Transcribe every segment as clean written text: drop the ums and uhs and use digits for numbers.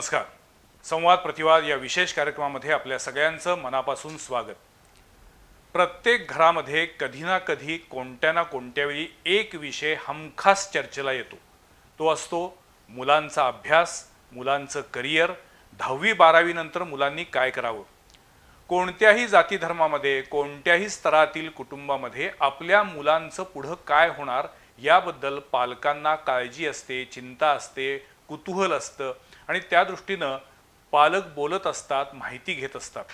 नमस्कार. संवाद प्रतिवाद या विशेष कार्यक्रमामध्ये आपल्या सगळ्यांचं मनापासून स्वागत. प्रत्येक घरामध्ये कधी ना कधी कोणत्या ना कोणत्या वेळी एक विषय हमखास चर्चेला येतो. तो असतो मुलांचा अभ्यास, मुलांचं करिअर, 10वी-12वी नंतर मुलांनी काय करावं. कोणत्याही जाती धर्मामध्ये, कोणत्याही स्तरातील कुटुंबामध्ये आपल्या मुलांचं पुढं काय होणार याबद्दल पालकांना काळजी असते, चिंता असते, कुतूहल असतं आणि त्या दृष्टीनं पालक बोलत असतात, माहिती घेत असतात.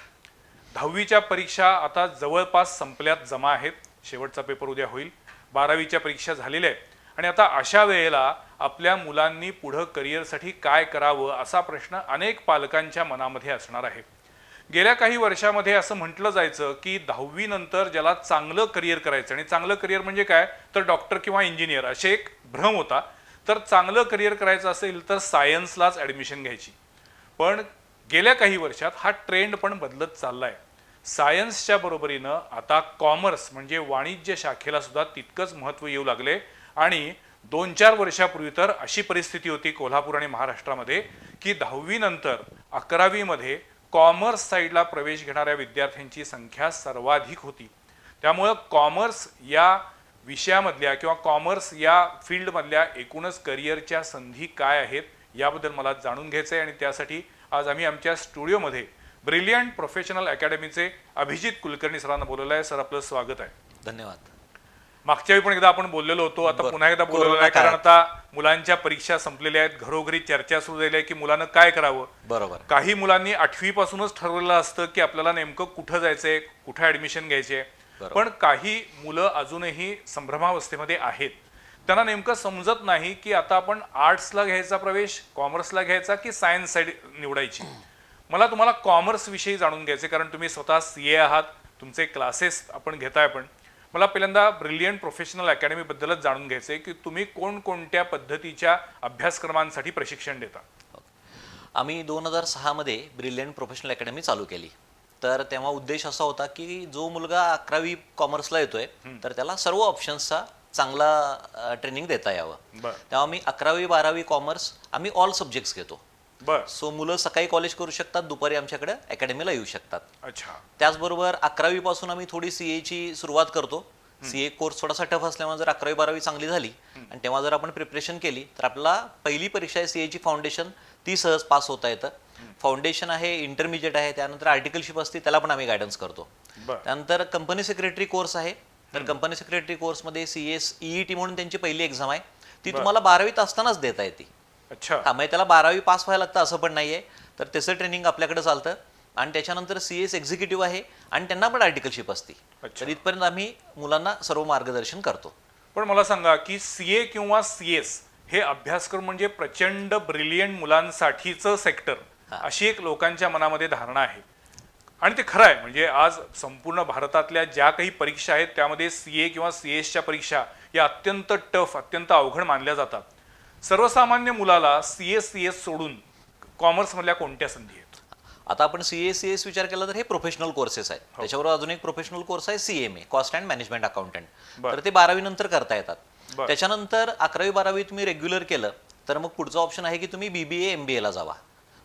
10वीच्या परीक्षा आता जवळपास संपल्यात जमा आहेत. शेवटचा पेपर उद्या होईल. 12वीच्या परीक्षा झालेल्या आहेत आणि आता अशा वेळेला आपल्या मुलांनी पुढं करिअरसाठी काय करावं असा प्रश्न अनेक पालकांच्या मनामध्ये असणार आहे. गेल्या काही वर्षामध्ये असं म्हटलं जायचं की 10वी नंतर ज्याला चांगलं करिअर करायचं, आणि चांगलं करिअर म्हणजे काय तर डॉक्टर किंवा इंजिनियर असे एक भ्रम होता. तर चांगलं करिअर करायचं असेल तर सायन्सलाच ॲडमिशन घ्यायची. पण गेल्या काही वर्षात हा ट्रेंड पण बदलत चालला आहे. सायन्सच्या बरोबरीनं आता कॉमर्स म्हणजे वाणिज्य शाखेला सुद्धा तितकंच महत्त्व येऊ लागले. आणि 2-4 वर्षापूर्वी तर अशी परिस्थिती होती कोल्हापूर आणि महाराष्ट्रामध्ये की 10वी नंतर 11वीमध्ये कॉमर्स साईडला प्रवेश घेणाऱ्या विद्यार्थ्यांची संख्या सर्वाधिक होती. त्यामुळं कॉमर्स या विषयामधल्या किंवा कॉमर्स या फील्डमधल्या एकूणच करिअरच्या संधी काय आहेत याबद्दल मला जाणून घ्यायचं आहे. आणि त्यासाठी आज आम्ही आमच्या स्टुडिओमध्ये ब्रिलियंट प्रोफेशनल अकॅडमीचे अभिजित कुलकर्णी सरांना बोलवलं आहे. सर, आपलं स्वागत आहे. धन्यवाद. मागच्या वेळी पण एकदा आपण बोललेलो होतो, आता पुन्हा एकदा बोललेलो आहे, कारण आता मुलांच्या परीक्षा संपलेल्या आहेत. घरोघरी चर्चा सुरू झाली आहे की मुलांना काय करावं. बरोबर. काही मुलांनी 8वी पासूनच ठरवलेलं असतं की आपल्याला नेमकं कुठं जायचंय, कुठं ऍडमिशन घ्यायचे. पण काही मुलं अजूनही संभ्रमावस्थेमध्ये आहेत. त्यांना नेमकं समजत नाही की आता आपण आर्ट्सला घ्यायचा प्रवेश, कॉमर्सला घ्यायचा की सायन्स साईड निवडायची. मला तुम्हाला कॉमर्स विषयी जाणून घ्यायचे, कारण तुम्ही स्वतः CA आहात, तुमचे क्लासेस आपण घेताय. पण मला पहिल्यांदा ब्रिलियंट प्रोफेशनल अकॅडमी बद्दलच जाणून घ्यायचंय की तुम्ही कोणकोणत्या पद्धतीच्या अभ्यासक्रमांसाठी प्रशिक्षण देता. आम्ही 2006 मध्ये ब्रिलियंट प्रोफेशनल अकॅडमी चालू केली. तर तेव्हा उद्देश असा होता की जो मुलगा 11वी कॉमर्सला येतोय तर त्याला सर्व ऑप्शन्सचा चांगला ट्रेनिंग देता यावं. तेव्हा आम्ही 11वी-12वी कॉमर्स आम्ही ऑल सब्जेक्ट्स घेतो. सो मुलं सकाळी कॉलेज करू शकतात, दुपारी आमच्याकडे अकॅडमीला येऊ शकतात. अच्छा. त्याचबरोबर 11वी पासून आम्ही थोडी CA ची सुरुवात करतो. CA कोर्स थोडासा टफ असल्यामुळे जर 11वी-12वी चांगली झाली आणि तेव्हा जर आपण प्रिपरेशन केली तर आपल्याला पहिली परीक्षा आहे CA ची फाउंडेशन, ती सहज पास होता येतं. फाउंडेशन आहे, इंटरमिजिएट आहे, त्यानंतर आर्टिकलशिप असते, त्याला पण आम्ही गायडन्स करतो. त्यानंतर कंपनी सेक्रेटरी कोर्स आहे. तर कंपनी सेक्रेटरी कोर्समध्ये CS EET म्हणून त्यांची पहिली एक्झाम आहे, ती तुम्हाला 12वीत असतानाच देता येते. अच्छा. म्हणजे त्याला 12वी पास व्हायला लागतं असं पण नाहीये. तर त्याचं ट्रेनिंग आपल्याकडे चालतं. आणि त्याच्यानंतर CS एक्झिक्युटिव्ह आहे आणि त्यांना पण आर्टिकलशिप असते. तर इथपर्यंत आम्ही मुलांना सर्व मार्गदर्शन करतो. पण मला सांगा की CA किंवा CS हे अभ्यासक्रम म्हणजे प्रचंड ब्रिलियंट मुलांसाठीचं सेक्टर, अशी एक लोकांच्या मनामध्ये धारणा आहे. आणि ते खरं आहे. म्हणजे आज संपूर्ण भारतातल्या ज्या काही परीक्षा आहेत त्यामध्ये CA किंवा CSच्या परीक्षा या अत्यंत टफ, अत्यंत अवघड मानल्या जातात. सर्वसामान्य मुलाला CS सोडून कॉमर्समधल्या कोणत्या संधी आहेत? आता आपण CS विचार केला तर हे प्रोफेशनल कोर्सेस आहेत. त्याच्याबरोबर अजून एक प्रोफेशनल कोर्स आहे CMA, cost and management accountant. तर ते 12वी नंतर करता येतात. त्याच्यानंतर 11वी-12वी तुम्ही रेग्युलर केलं तर मग पुढचा ऑप्शन आहे की तुम्ही BBA MBA ला जावा,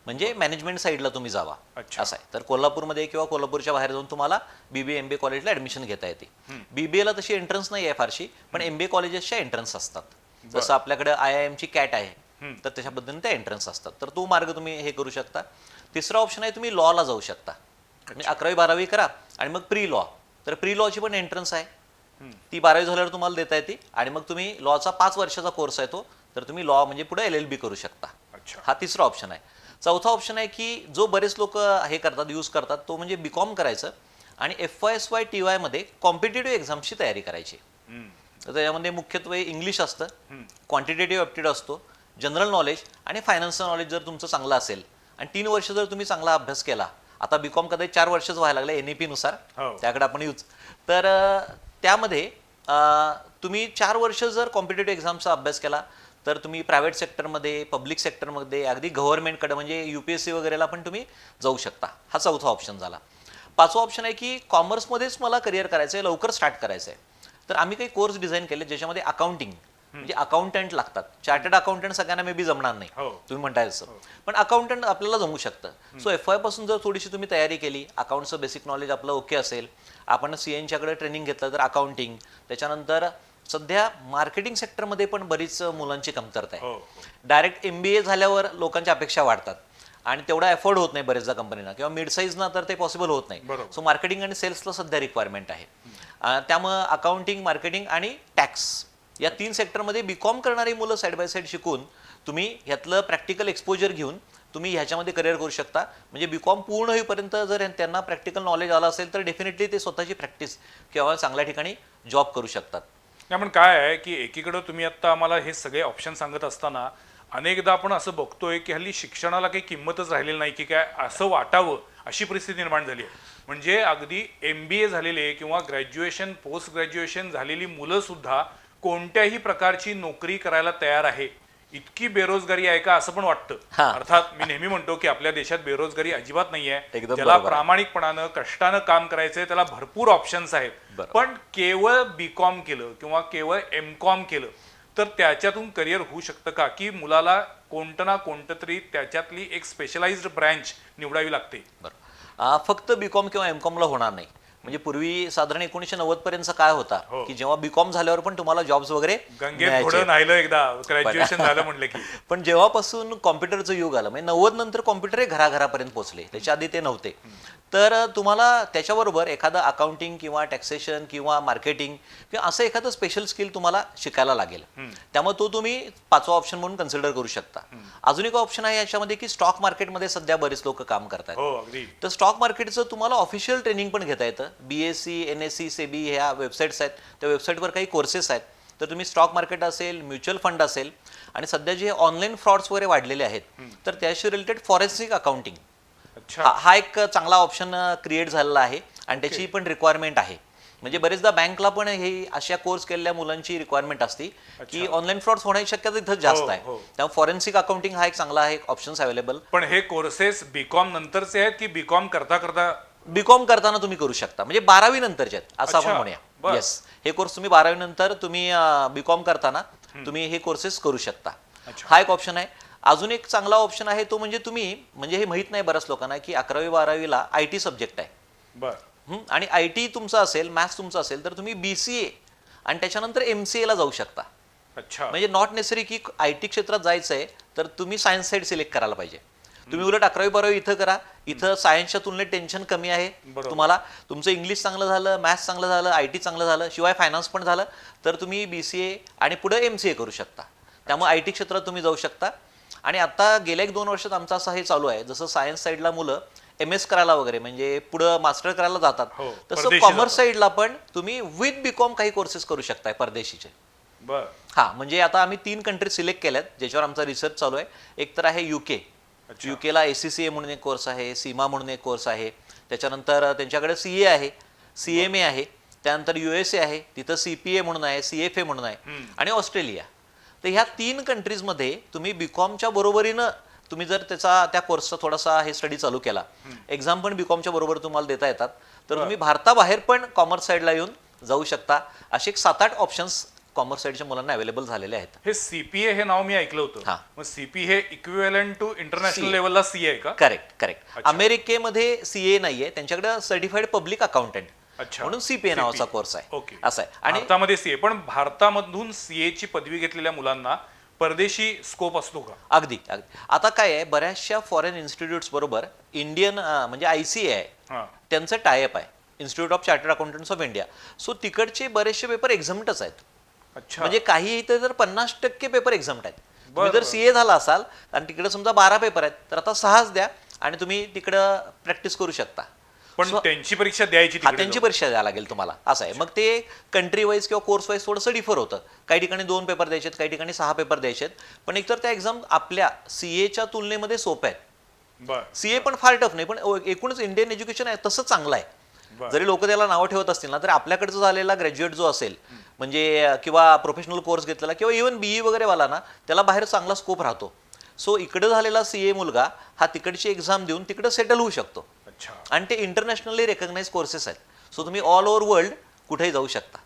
म्हणजे मॅनेजमेंट साईडला तुम्ही जावा असं आहे. तर कोल्हापूरमध्ये किंवा कोल्हापूरच्या बाहेर जाऊन तुम्हाला BBA MBA कॉलेजला ऍडमिशन घेता येते. BBA ला तशी एंट्रन्स नाही आहे फारशी, पण MBA कॉलेजेसच्या एंट्रन्स असतात. जसं आपल्याकडे IIM ची कॅट आहे तर त्याच्या पद्धतीने त्या एंट्रन्स असतात. तर तो मार्ग तुम्ही हे करू शकता. तिसरा ऑप्शन आहे तुम्ही लॉला जाऊ शकता. म्हणजे 11वी-12वी करा आणि मग प्री लॉ. तर प्री लॉची पण एंट्रन्स आहे, ती 12वी झाल्यावर तुम्हाला देता येते. आणि मग तुम्ही लॉचा 5 वर्षाचा कोर्स आहे तो, तर तुम्ही लॉ म्हणजे पुढे LLB करू शकता. हा तिसरा ऑप्शन आहे. चौथा ऑप्शन आहे की जो बरेच लोक हे करतात, यूज करतात, तो म्हणजे BCom करायचं आणि FY/SY TY मध्ये कॉम्पिटेटिव्ह एक्झामची तयारी करायची. तर त्याच्यामध्ये मुख्यत्वे इंग्लिश असतं, क्वांटिटेटिव्ह ॲप्टिट्यूड असतो, जनरल नॉलेज आणि फायनान्सचं नॉलेज जर तुमचं चांगलं असेल आणि 3 वर्ष जर तुम्ही चांगला अभ्यास केला, आता BCom कदाचित 4 वर्षच व्हायला लागले NEP नुसार, त्याकडे आपण यूज. तर त्यामध्ये तुम्ही 4 वर्ष जर कॉम्पिटेटिव्ह एक्झामचा अभ्यास केला तर तुम्ही प्रायव्हेट सेक्टरमध्ये, पब्लिक सेक्टरमध्ये, अगदी गव्हर्नमेंटकडे म्हणजे UPSC वगैरेला पण तुम्ही जाऊ शकता. हा चौथा ऑप्शन झाला. पाचवा ऑप्शन आहे की कॉमर्समध्येच मला करिअर करायचं आहे, लवकर स्टार्ट करायचं आहे. तर आम्ही काही कोर्स डिझाईन केले ज्याच्यामध्ये अकाउंटिंग म्हणजे अकाउंटंट लागतात. चार्टर्ड अकाउंटंट सगळ्यांना मे बी जमणार नाही, हो. तुम्ही म्हणताय तसं, पण अकाउंटंट आपल्याला जमू शकतं. सो FY पासून जर थोडीशी तुम्ही तयारी केली, अकाउंटचं बेसिक नॉलेज आपलं ओके असेल, आपण CNच्याकडे ट्रेनिंग घेतलं तर अकाउंटिंग, त्याच्यानंतर सध्या मार्केटिंग सेक्टरमध्ये पण बरीच मुलांची कमतरता आहे. डायरेक्ट MBA झाल्यावर लोकांच्या अपेक्षा वाढतात आणि तेवढा एफोर्ड होत नाही बरेचदा कंपनीना, किंवा मिड साईजना तर ते पॉसिबल होत नाही. बरोबर. सो मार्केटिंग आणि सेल्सला सध्या रिक्वायरमेंट आहे. त्यामुळं अकाउंटिंग, मार्केटिंग आणि टॅक्स या 3 सेक्टरमध्ये BCom करणारी मुलं साईड बाय साईड शिकून तुम्ही ह्यातलं प्रॅक्टिकल एक्सपोजर घेऊन तुम्ही ह्याच्यामध्ये करिअर करू शकता. म्हणजे BCom पूर्ण होईपर्यंत जर त्यांना प्रॅक्टिकल नॉलेज आलं असेल तर डेफिनेटली ते स्वतःची प्रॅक्टिस किंवा चांगल्या ठिकाणी जॉब करू शकतात. पण काय आहे की एकीकडे तुम्ही आता आम्हाला हे सगळे ऑप्शन सांगत असताना अनेकदा आपण असं बघतोय की हल्ली शिक्षणाला काही किंमतच राहिलेली नाही, की काय असं वाटावं अशी परिस्थिती निर्माण झाली आहे. म्हणजे अगदी MBA झालेले किंवा ग्रॅज्युएशन, पोस्ट ग्रॅज्युएशन झालेली मुलं सुद्धा कोणत्याही प्रकारची नोकरी करायला तयार आहे. इतकी बेरोजगारी आहे का असं पण वाटतं. अर्थात मी नेहमी म्हणतो की आपल्या देशात बेरोजगारी अजिबात नाहीये. ज्याला प्रामाणिकपणानं कष्टानं काम करायचंय त्याला भरपूर ऑप्शन्स आहेत. पण केवळ BCom केलं किंवा केवळ MCom केलं तर त्याच्यातून करिअर होऊ शकतं का, की मुलाला कोणतं ना कोणतं तरी त्याच्यातली एक स्पेशलाइज्ड ब्रँच निवडावी लागते? फक्त BCom किंवा MComला होणार नाही. म्हणजे पूर्वी साधारण 1990 पर्यंतचा काय होता की जेव्हा BCom झाल्यावर पण तुम्हाला जॉब्स वगैरे गंगेत घोडं न्हायलं एकदा ग्रॅज्युएशन झालं म्हटलं की. पण जेव्हापासून कॉम्प्युटरचं युग आलं, म्हणजे 90 नंतर कॉम्प्युटर हे घराघरापर्यंत पोहोचले, त्याच्या आधी ते नव्हते. तर तुम्हाला त्याच्याबरोबर एखादं अकाउंटिंग किंवा टॅक्सेशन किंवा मार्केटिंग किंवा असं एखादं स्पेशल स्किल तुम्हाला शिकायला लागेल. त्यामुळे तो तुम्ही 5वा ऑप्शन म्हणून कन्सिडर करू शकता. अजून एक ऑप्शन आहे याच्यामध्ये की स्टॉक मार्केटमध्ये सध्या बरेच लोक काम करतात. तर स्टॉक मार्केटचं तुम्हाला ऑफिशियल ट्रेनिंग पण घेता येतं. BSc, NSE, SEBI ह्या वेबसाईट्स आहेत, त्या वेबसाईटवर काही कोर्सेस आहेत. तर तुम्ही स्टॉक मार्केट असेल, म्युच्युअल फंड असेल, आणि सध्या जे ऑनलाईन फ्रॉड्स वगैरे वाढलेले आहेत तर त्याशी रिलेटेड फॉरेन्सिक अकाउंटिंग हा एक चांगला ऑप्शन क्रिएट झालेला आहे आणि त्याची पण रिक्वायरमेंट आहे. म्हणजे बरेचदा बँकला पण हे अशा कोर्स केलेल्या मुलांची रिक्वायरमेंट असते की ऑनलाईन फ्रॉड्स होण्याची शक्यता इथं जास्त आहे. त्यामुळे फॉरेन्सिक अकाउंटिंग हा एक चांगला आहे, ऑप्शन्स अवेलेबल. पण हे कोर्सेस BCom नंतरचे आहेत की BCom करता करता? BCom करताना तुम्ही करू शकता, म्हणजे 12वी नंतरचे आहेत असं आपण म्हणूया. येस, हे कोर्स तुम्ही 12वी नंतर तुम्ही BCom करताना तुम्ही हे कोर्सेस करू शकता. हा एक ऑप्शन आहे. अजून एक चांगला ऑप्शन आहे तो म्हणजे तुम्ही, म्हणजे हे माहित नाही बऱ्याच लोकांना की 11वी 12वीला IT सब्जेक्ट आहे. आणि IT तुमचा असेल, मॅथ्स तुमचा असेल तर तुम्ही BCA आणि त्याच्यानंतर MCA ला जाऊ शकता. म्हणजे नॉट नेसेसरी की IT क्षेत्रात जायचं आहे तर तुम्ही सायन्स साईड सिलेक्ट करायला पाहिजे. तुम्ही उलट 11वी 12वी इथं करा. इथं सायन्सच्या तुलनेत टेन्शन कमी आहे. तुम्हाला तुमचं इंग्लिश चांगलं झालं, मॅथ्स चांगलं झालं, IT चांगलं झालं, शिवाय फायनान्स पण झालं तर तुम्ही BCA आणि पुढे MCA करू शकता. त्यामुळे IT क्षेत्रात तुम्ही जाऊ शकता. आणि आता गेल्या 1-2 वर्षात आमचं असं हे चालू आहे, जसं सायन्स साईडला मुलं MS करायला वगैरे म्हणजे पुढं मास्टर करायला जातात, तसं कॉमर्स साईडला पण तुम्ही विथ BCom काही कोर्सेस करू शकताय परदेशीचे. म्हणजे आता आम्ही 3 कंट्री सिलेक्ट केल्यात ज्याच्यावर आमचा रिसर्च चालू आहे. एक तर आहे UK. UKला ACCA म्हणून एक कोर्स आहे, सीमा म्हणून एक कोर्स आहे. त्याच्यानंतर त्यांच्याकडे CA आहे, CMA आहे. त्यानंतर USA आहे, तिथं CPA म्हणून आहे, CFA म्हणून आहे, आणि ऑस्ट्रेलिया. तर ह्या 3 कंट्रीजमध्ये तुम्ही BComच्या बरोबरीनं तुम्ही जर त्या कोर्सचा थोडासा हे स्टडी चालू केला, एक्झाम पण BComच्या बरोबर तुम्हाला देता येतात, तर तुम्ही भारताबाहेर पण कॉमर्स साईडला येऊन जाऊ शकता. असे एक 7-8 ऑप्शन्स कॉमर्स साईडच्या मुलांना अवेलेबल झालेले आहेत. हे CPA हे नाव मी ऐकलं होतं. मग CPA हे इक्विव्हॅलंट टू इंटरनॅशनल लेवलला CA आहे का? करेक्ट. अमेरिकेमध्ये CA नाहीये, त्यांच्याकडे सर्टिफाईड पब्लिक अकाउंटंट म्हणून CPA नावाचा कोर्स आहे. असं आहे. आणि भारतामध्ये CA, पण भारतामधून CA ची पदवी घेतलेल्या मुलांना परदेशी स्कोप असतो का? अगदी. आता काय आहे, बऱ्याचशा फॉरेन इन्स्टिट्यूट्स बरोबर इंडियन म्हणजे ICA आहे, त्यांचं टायअप आहे, institute of chartered accountants of India. So तिकडचे बरेचसे पेपर एक्झाम्प्टच आहेत. म्हणजे काही इथे जर 50% पेपर एक्झाम्प्ट आहेत. तुम्ही जर CA झाला असाल आणि तिकडे समजा 12 पेपर आहेत तर आता 6च द्या आणि तुम्ही तिकडं प्रॅक्टिस करू शकता. पण त्यांची परीक्षा द्यायची, त्यांची परीक्षा द्यायला लागेल तुम्हाला, असं आहे. मग ते कंट्री वाईज किंवा कोर्स वाईज थोडंसं डिफर होतं. काही ठिकाणी 2 पेपर द्यायचे, काही ठिकाणी 6 पेपर द्यायचे. पण एकतर त्या एक्झाम आपल्या CAच्या तुलनेमध्ये सोप्या आहेत. CA पण फार टफ नाही, पण एकूणच इंडियन एज्युकेशन आहे तसं चांगलं आहे. जरी लोक त्याला नावं ठेवत असतील ना, तर आपल्याकडचा झालेला ग्रॅज्युएट जो असेल म्हणजे किंवा प्रोफेशनल कोर्स घेतलेला किंवा इव्हन BE वगैरे वाला ना, त्याला बाहेर चांगला स्कोप राहतो. सो इकडे झालेला CA मुलगा हा तिकडची एक्झाम देऊन तिकडे सेटल होऊ शकतो. आणि ते इंटरनॅशनली रेकग्नाइज कोर्सेस आहेत. सो तुम्ही ऑल ओव्हर वर्ल्ड कुठेही जाऊ शकता.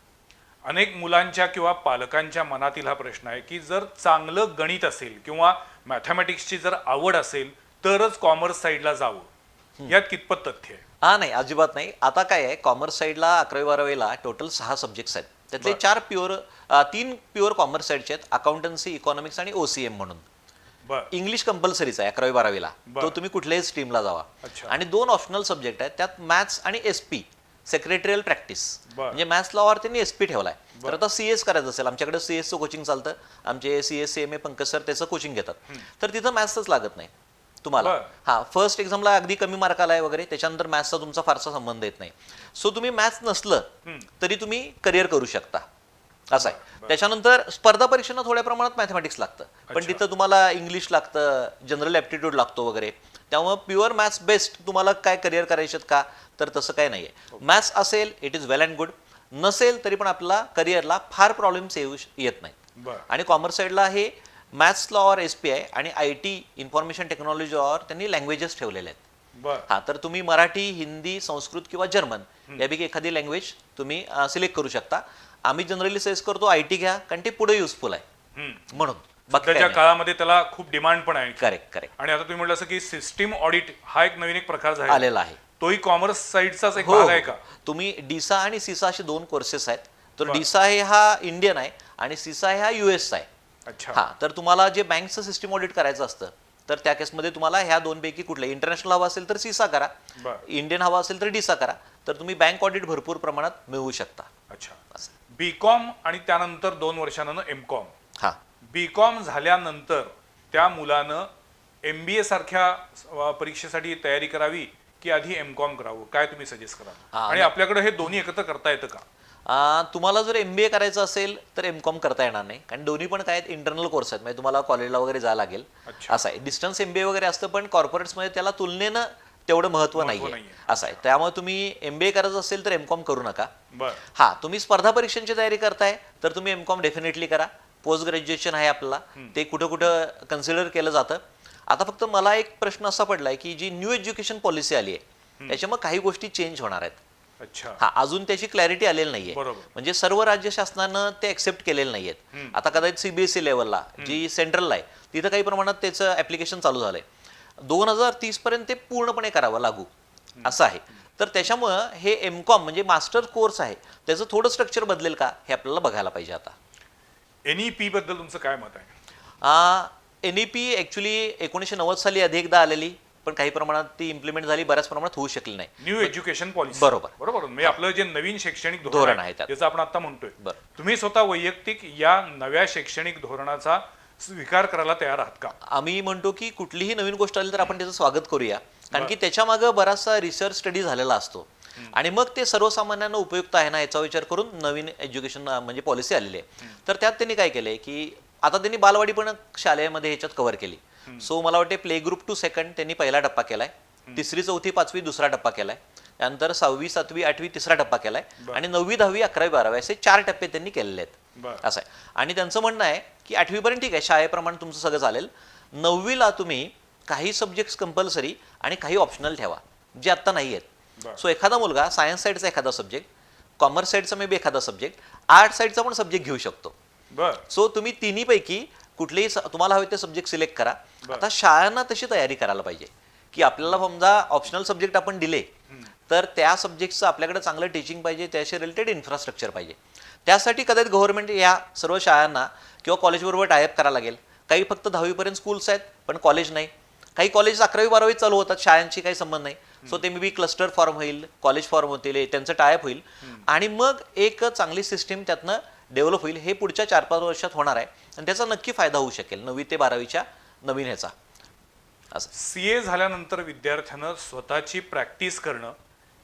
अनेक मुलांच्या किंवा पालकांच्या मनातील हा प्रश्न आहे की जर चांगलं गणित असेल किंवा मॅथमॅटिक्सची जर आवड असेल तरच कॉमर्स साईडला जावं, यात कितपत तथ्य आहे? हा, नाही, अजिबात नाही. आता काय आहे, कॉमर्स साईडला 11वी-12वीला टोटल 6 सब्जेक्ट्स आहेत. त्यातले 3 प्युअर कॉमर्स साईडचे आहेत, अकाउंटन्सी, इकॉनॉमिक्स आणि OCM म्हणून. बर इंग्लिश कंपल्सरीच आहे 11वी-12वीला, तो तुम्ही कुठल्याही स्ट्रीमला जावा. अच्छा. आणि 2 ऑप्शनल सब्जेक्ट आहेत, त्यात मॅथ्स आणि SP, सेक्रेटरियल प्रॅक्टिस. बर. म्हणजे मॅथ्स लॉवर त्यांनी SP ठेवलाय. तर आता CS करायचं असेल, आमच्याकडे CS कोचिंग चालतं, आमचे CS CMA पंकज सर त्याचं कोचिंग घेतात. तर तिथं मॅथ्सच लागत नाही तुम्हाला. बर. हा, फर्स्ट एक्झामला अगदी कमी मार्क आलाय वगैरे, त्याच्यानंतर मॅथ्सचा तुमचा फारसा संबंध येत नाही. सो तुम्ही मॅथ्स नसलं तरी तुम्ही करिअर करू शकता, असं आहे. त्याच्यानंतर स्पर्धा परीक्षांना थोड्या प्रमाणात मॅथमॅटिक्स लागतं, पण तिथं तुम्हाला इंग्लिश लागतं, जनरल ॲप्टिट्यूड लागतो वगैरे. त्यामुळे प्युअर मॅथ्स बेस्ड तुम्हाला काय करिअर करायचे का, तर तसं काय नाहीये. मॅथ्स असेल it is well and good, नसेल तरी पण आपला करिअरला फार प्रॉब्लेम्स येत नाही. बर आणि कॉमर्स साईडला हे मॅथ्स लॉवर SP आहे आणि IT इन्फॉर्मेशन टेक्नॉलॉजी लॉवर त्यांनी लँग्वेजेस ठेवलेले आहेत. बर हा, तर तुम्ही मराठी, हिंदी, संस्कृत किंवा जर्मन यापैकी एखादी लँग्वेज तुम्ही सिलेक्ट करू शकता. आम्ही जनरली सजेस्ट करतो IT घ्या, कारण ते पुढे युजफुल आहे म्हणून. सध्याच्या काळामध्ये त्याला खूप डिमांड पण आहे. करेक्ट. आणि आता तुम्ही म्हटलं असं की सिस्टीम ऑडिट हा एक नवीन एक प्रकार झाला आलेला आहे. तोही कॉमर्स साईडचाच एक हो, भाग आहे का? तुम्ही DISA आणि CISA असे 2 कोर्सेस आहेत. तर DISA हे हा इंडियन आहे आणि CISA हे हा US आहे. अच्छा. हा, तर तुम्हाला जे बँकचं सिस्टीम ऑडिट करायचं असतं, तर त्या केसमध्ये तुम्हाला ह्या 2 पैकी कुठलं इंटरनॅशनल हवा असेल तर CISA करा, बर इंडियन हवा असेल तर DISA करा. तर तुम्ही बँक ऑडिट भरपूर प्रमाणात मिळवू शकता. अच्छा. असं. BCom आणि त्यानंतर 2 वर्षानं MCom. हा, BCom झाल्यानंतर त्या मुलानं MBA सारख्या परीक्षेसाठी तयारी करावी की आधी MCom करावं, काय तुम्ही सजेस्ट कराल? आणि आपल्याकडे हे दोन्ही एकत्र करता येतं का? तुम्हाला जर MBA करायचं असेल तर MCom करता येणार नाही, कारण दोन्ही पण काय इंटरनल कोर्स आहेत. म्हणजे तुम्हाला कॉलेजला वगैरे जायला लागेल. अच्छा. असं आहे. डिस्टन्स MBA वगैरे असतं, पण कॉर्पोरेट्समध्ये त्याला तुलनेनं तेवढं महत्व नाहीये. नाहीये. असं आहे. त्यामुळे तुम्ही MBA करायचं असेल तर MCom करू नका. बर हा, तुम्ही स्पर्धा परीक्षांची तयारी करताय तर तुम्ही MCom डेफिनेटली करा. पोस्ट ग्रॅज्युएशन आहे आपल्याला, ते कुठं कुठं कन्सिडर केलं जातं. आता फक्त मला एक प्रश्न असा पडलाय की जी न्यू एज्युकेशन पॉलिसी आली आहे त्याच्यामुळे काही गोष्टी चेंज होणार आहेत. अच्छा. हा, अजून त्याची क्लॅरिटी आलेली नाहीये. बरोबर. म्हणजे सर्व राज्य शासनानं ते एक्सेप्ट केलेले नाहीयेत. आता कदाचित CBSE लेवलला जी सेंट्रलला आहे तिथं काही प्रमाणात त्याचं ऍप्लिकेशन चालू झालंय. 2030 पर्यंत ते पूर्णपणे करावं लागू असं आहे. तर त्याच्यामुळं हे MCom म्हणजे मास्टर कोर्स आहे, त्याचं थोडं स्ट्रक्चर बदलेल का हे आपल्याला बघायला पाहिजे. आता NEP बद्दल तुमचं काय मत आहे? NEP ऍक्च्युली 1990 साली अधिक एकदा आलेली, पण काही प्रमाणात ती इम्प्लिमेंट झाली, बऱ्याच प्रमाणात होऊ शकली नाही. New education policy. बरोबर. म्हणजे आपलं जे नवीन शैक्षणिक धोरण धोरण आहे आहे त्यात. त्याचं आपण आता म्हणतोय, बरं. तुम्ही स्वतः वैयक्तिक या नव्या शैक्षणिक धोरणाचा स्वीकार करायला तयार आहात का? आम्ही म्हणतो की कुठलीही नवीन गोष्ट आली तर आपण त्याचं स्वागत करूया, कारण की त्याच्या मागे बराचसा रिसर्च स्टडी झालेला असतो आणि मग ते सर्वसामान्यांना उपयुक्त आहे ना याचा विचार करून नवीन एज्युकेशन म्हणजे पॉलिसी आलेली आहे. तर त्यात त्यांनी काय केलंय की आता त्यांनी बालवाडी पण शाळेमध्ये ह्याच्यात कव्हर केली. सो मला वाटते प्ले ग्रुप टू सेकंड त्यांनी पहिला टप्पा केलाय, 3री 4थी 5वी दुसरा टप्पा केलाय, त्यानंतर 6वी 7वी 8वी तिसरा टप्पा केलाय आणि 9वी 10वी 11वी 12वी असे 4 टप्पे त्यांनी केलेले आहेत. असं आहे. आणि त्यांचं म्हणणं आहे की 8वी पर्यंत ठीक आहे, शाळेप्रमाणे तुमचं सगळं चालेल, 9वीला तुम्ही काही सब्जेक्ट्स कंपल्सरी आणि काही ऑप्शनल ठेवा जे आता नाही आहेत. सो एखादा मुलगा सायन्स साईडचा एखादा सब्जेक्ट, कॉमर्स साईडचा मे बी एखादा सब्जेक्ट, आर्ट साईडचा पण सब्जेक्ट घेऊ शकतो. सो तुम्ही तिन्हीपैकी कुठलेही तुम्हाला हवे ते सब्जेक्ट सिलेक्ट करा. आता शाळांना तशी तयारी करायला पाहिजे की आपल्याला समजा ऑप्शनल सब्जेक्ट आपण दिले तर त्या सब्जेक्टचं आपल्याकडे चांगलं टीचिंग पाहिजे, त्याशी रिलेटेड इन्फ्रास्ट्रक्चर पाहिजे. त्यासाठी कदाचित गव्हर्नमेंट या सर्व शाळांना किंवा कॉलेजबरोबर टायअप करायला लागेल. काही फक्त 10वी पर्यंत स्कूल्स आहेत पण कॉलेज नाही, काही कॉलेज 11वी 12वी चालू होतात, शाळांशी काही संबंध नाही. सो ते मे बी क्लस्टर फॉर्म होईल, कॉलेज फॉर्म होतील, त्यांचं टायअप होईल आणि मग एक चांगली सिस्टीम त्यातनं डेव्हलप होईल. हे पुढच्या 4-5 वर्षात होणार आहे आणि त्याचा नक्की फायदा होऊ शकेल 9वी ते 12वीच्या नवीन ह्याचा. असं CA झाल्यानंतर विद्यार्थ्यानं स्वतःची प्रॅक्टिस करणं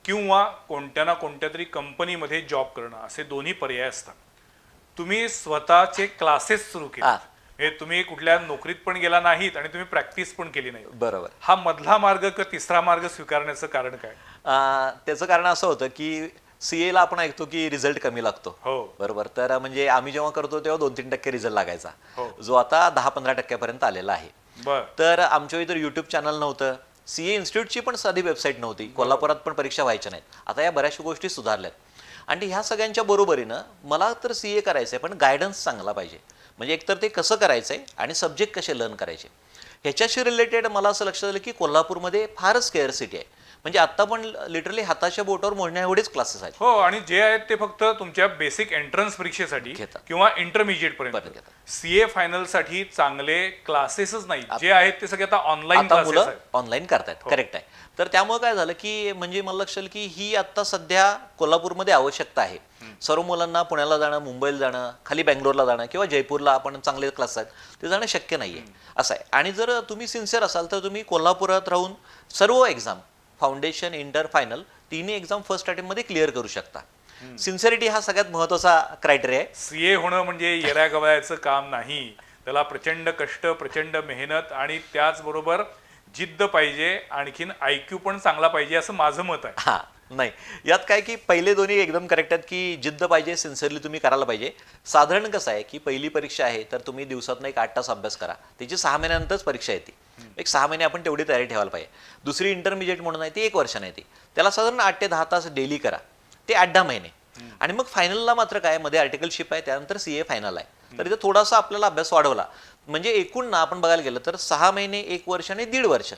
किंवा कोणत्या ना कोणत्या तरी कंपनीमध्ये जॉब करणं असे दोन्ही पर्याय असतात. तुम्ही स्वतःचे क्लासेस सुरू केले, हे तुम्ही कुठल्या नोकरीत पण गेला नाहीत आणि तुम्ही प्रॅक्टिस पण केली नाही. बरोबर. हा मधला मार्ग किंवा तिसरा मार्ग स्वीकारण्याचं कारण काय? त्याचं कारण असं होतं की CA ला आपण ऐकतो की रिझल्ट कमी लागतो. हो. बरोबर. तर म्हणजे आम्ही जेव्हा करतो तेव्हा 2-3% रिझल्ट लागायचा, जो आता 10-15% आलेला आहे. तर आमच्या इतर युट्यूब चॅनल नव्हतं, CA इन्स्टिट्यूटची पण साधी वेबसाईट नव्हती, कोल्हापुरात पण परीक्षा व्हायच्या नाहीत. आता या बऱ्याचशा गोष्टी सुधारल्यात. आणि ह्या सगळ्यांच्या बरोबरीनं मला तर CA करायचं आहे, पण गायडन्स चांगला पाहिजे. म्हणजे एकतर ते कसं करायचं आहे आणि सब्जेक्ट कसे लर्न करायचे. ह्याच्याशी रिलेटेड मला असं लक्षात आलं की कोल्हापूरमध्ये फारच स्केअरसिटी आहे. म्हणजे आत्ता पण लिटरली हाताच्या बोटावर मोजण्या एवढेच क्लासेस आहेत. हो, आणि जे आहेत ते फक्त तुमच्या बेसिक एंट्रन्स परीक्षेसाठी घेतात. किंवा इंटरमिजिएट पर्यंत. बरं घेतात. CA फायनल साठी चांगले क्लासेसच नाही, जे आहेत ते सगळे आता ऑनलाईन आता क्लासेस मुलं आहेत. ऑनलाईन करतायत. करेक्ट आहे. तर त्यामुळे काय झालं की म्हणजे मला लक्षात आलं की ही आता सध्या कोल्हापूरमध्ये आवश्यकता आहे. सर्व मुलांना पुण्याला जाणं, मुंबईला जाणं, खाली बँगलोरला जाणं किंवा जयपूरला आपण चांगले क्लास आहेत ते जाणं शक्य नाहीये असं आहे. आणि जर तुम्ही सिन्सिअर असाल तर तुम्ही कोल्हापुरात राहून सर्व एक्झाम, फाउंडेशन, इंटर, फायनल तिन्ही एक्झाम फर्स्ट अटेम्प्टमध्ये क्लिअर करू शकता. सिन्सिअरिटी हा सगळ्यात महत्त्वाचा क्रायटेरिया आहे. CA होणं म्हणजे येऱ्या गवयाचं काम नाही. त्याला प्रचंड कष्ट, प्रचंड मेहनत आणि त्याचबरोबर जिद्द पाहिजे, आणखीन IQ पण चांगला पाहिजे, असं माझं मत आहे. हा नाही, यात काय की पहिले दोन्ही एकदम करेक्ट आहेत की जिद्द पाहिजे, सिन्सिअरली तुम्ही करायला पाहिजे. साधारण कसं आहे की पहिली परीक्षा आहे तर तुम्ही दिवसातून एक 8 तास अभ्यास करा. त्याची 6 महिन्यानंतरच परीक्षा येते. एक 6 महिने आपण तेवढी तयारी ठेवायला पाहिजे. दुसरी इंटरमिजिएट म्हणून आहे ती 1 वर्षाने येते. त्याला साधारण 8 ते 10 तास डेली करा. ते 8-10 महिने. आणि मग फायनलला मात्र काय, मध्ये आर्टिकलशिप आहे, त्यानंतर CA फायनल आहे. तर इथे थोडासा आपल्याला अभ्यास वाढवला म्हणजे एकूण ना आपण बघायला गेलं तर 6 महिने, 1 वर्ष आणि 1.5 वर्ष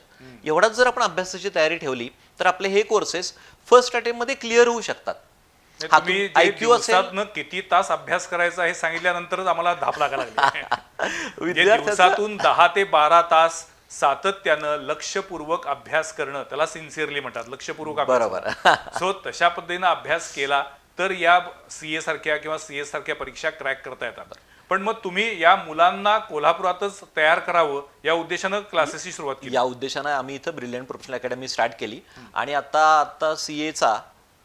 एवढाच जर आपण अभ्यासाची तयारी ठेवली तर आपले हे कोर्सेस फर्स्ट अटेम्प्ट मध्ये क्लिअर होऊ शकतात. तुम्ही जे दिवसातनं किती तास अभ्यास करायचा हे सांगितल्यानंतरच आम्हाला धाप लागायला लागली. दिवसातून 10 ते 12 तास सातत्यानं लक्षपूर्वक अभ्यास करणं, त्याला सिन्सिअरली म्हणतात, लक्षपूर्वक अभ्यास. बरोबर. सो तशा पद्धतीनं अभ्यास केला तर या CA सारख्या किंवा CS सारख्या परीक्षा क्रॅक करता येतात. पण मग तुम्ही या मुलांना कोल्हापुरातच तयार करावं या उद्देशानं क्लासेसची सुरुवात केली. या उद्देशानं आम्ही इथं ब्रिलियंट प्रोफेशनल अकॅडमी स्टार्ट केली. आणि आता CAचा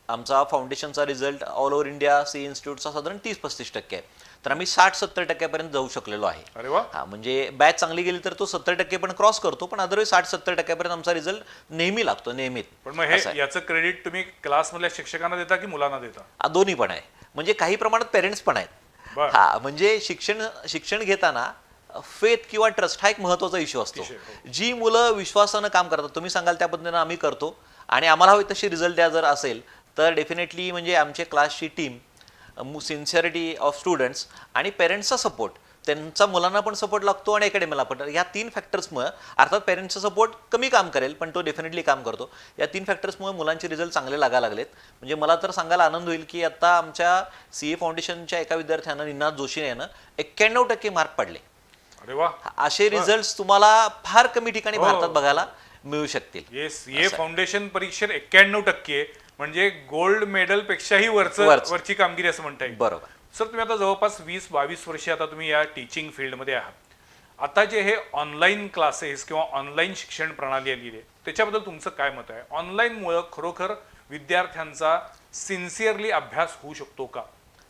आमचा फाउंडेशनचा result all over India CA इन्स्टिट्यूटचा साधारण 30-35% आहे. तर आम्ही 60-70% जाऊ शकलेलो आहे. अरे वा. हा, म्हणजे बॅच चांगली गेली तर तो 70% पण क्रॉस करतो, पण अदरवाईज 60-70% आमचा रिझल्ट नेहमी लागतो, नेहमीच. पण मग हे याचं क्रेडिट तुम्ही क्लासमधल्या शिक्षकांना देता की मुलांना देता? दोन्ही पण आहे. म्हणजे काही प्रमाणात पेरेंट्स पण आहेत. बरं. हा, म्हणजे शिक्षण घेताना फेथ किंवा ट्रस्ट हा एक महत्वाचा इश्यू असतो. जी मुलं विश्वासानं काम करतात, तुम्ही सांगाल त्या पद्धतीनं आम्ही करतो आणि आम्हाला हवी तशी रिझल्ट द्या जर असेल तर डेफिनेटली म्हणजे आमच्या क्लासची टीम, सिन्सिअरिटी ऑफ स्टुडंट्स आणि पेरेंट्सचा सपोर्ट, त्यांचा मुलांना पण सपोर्ट लागतो आणि अकॅडमीला पण, या 3 फॅक्टर्समुळे, अर्थात पेरेंट्सचा सपोर्ट कमी काम करेल पण तो डेफिनेटली काम करतो, या 3 फॅक्टर्समुळे मुलांचे रिझल्ट चांगले लागायला लागलेत. म्हणजे मला तर सांगायला आनंद होईल की आता आमच्या CA फाउंडेशनच्या एका विद्यार्थ्यानं, निनाद जोशीने यानं 91% मार्क पडले. अरे वा. असे रिझल्ट तुम्हाला फार कमी ठिकाणी भारतात बघायला मिळू शकतील. हे CA फाउंडेशन परीक्षेत 91% म्हणजे गोल्ड मेडल पेक्षाही वरची कामगिरी असं म्हणता येईल. बरोबर. सर, तुम्ही आता जवळपास 20-22 वर्षे आता तुम्ही या टीचिंग फील्डमध्ये आहात. आता जे हे ऑनलाईन क्लासेस किंवा ऑनलाईन शिक्षण प्रणाली आली आहे त्याच्याबद्दल तुमचं काय मत आहे? ऑनलाईनमुळं खरोखर विद्यार्थ्यांचा सिन्सिअरली अभ्यास होऊ शकतो का?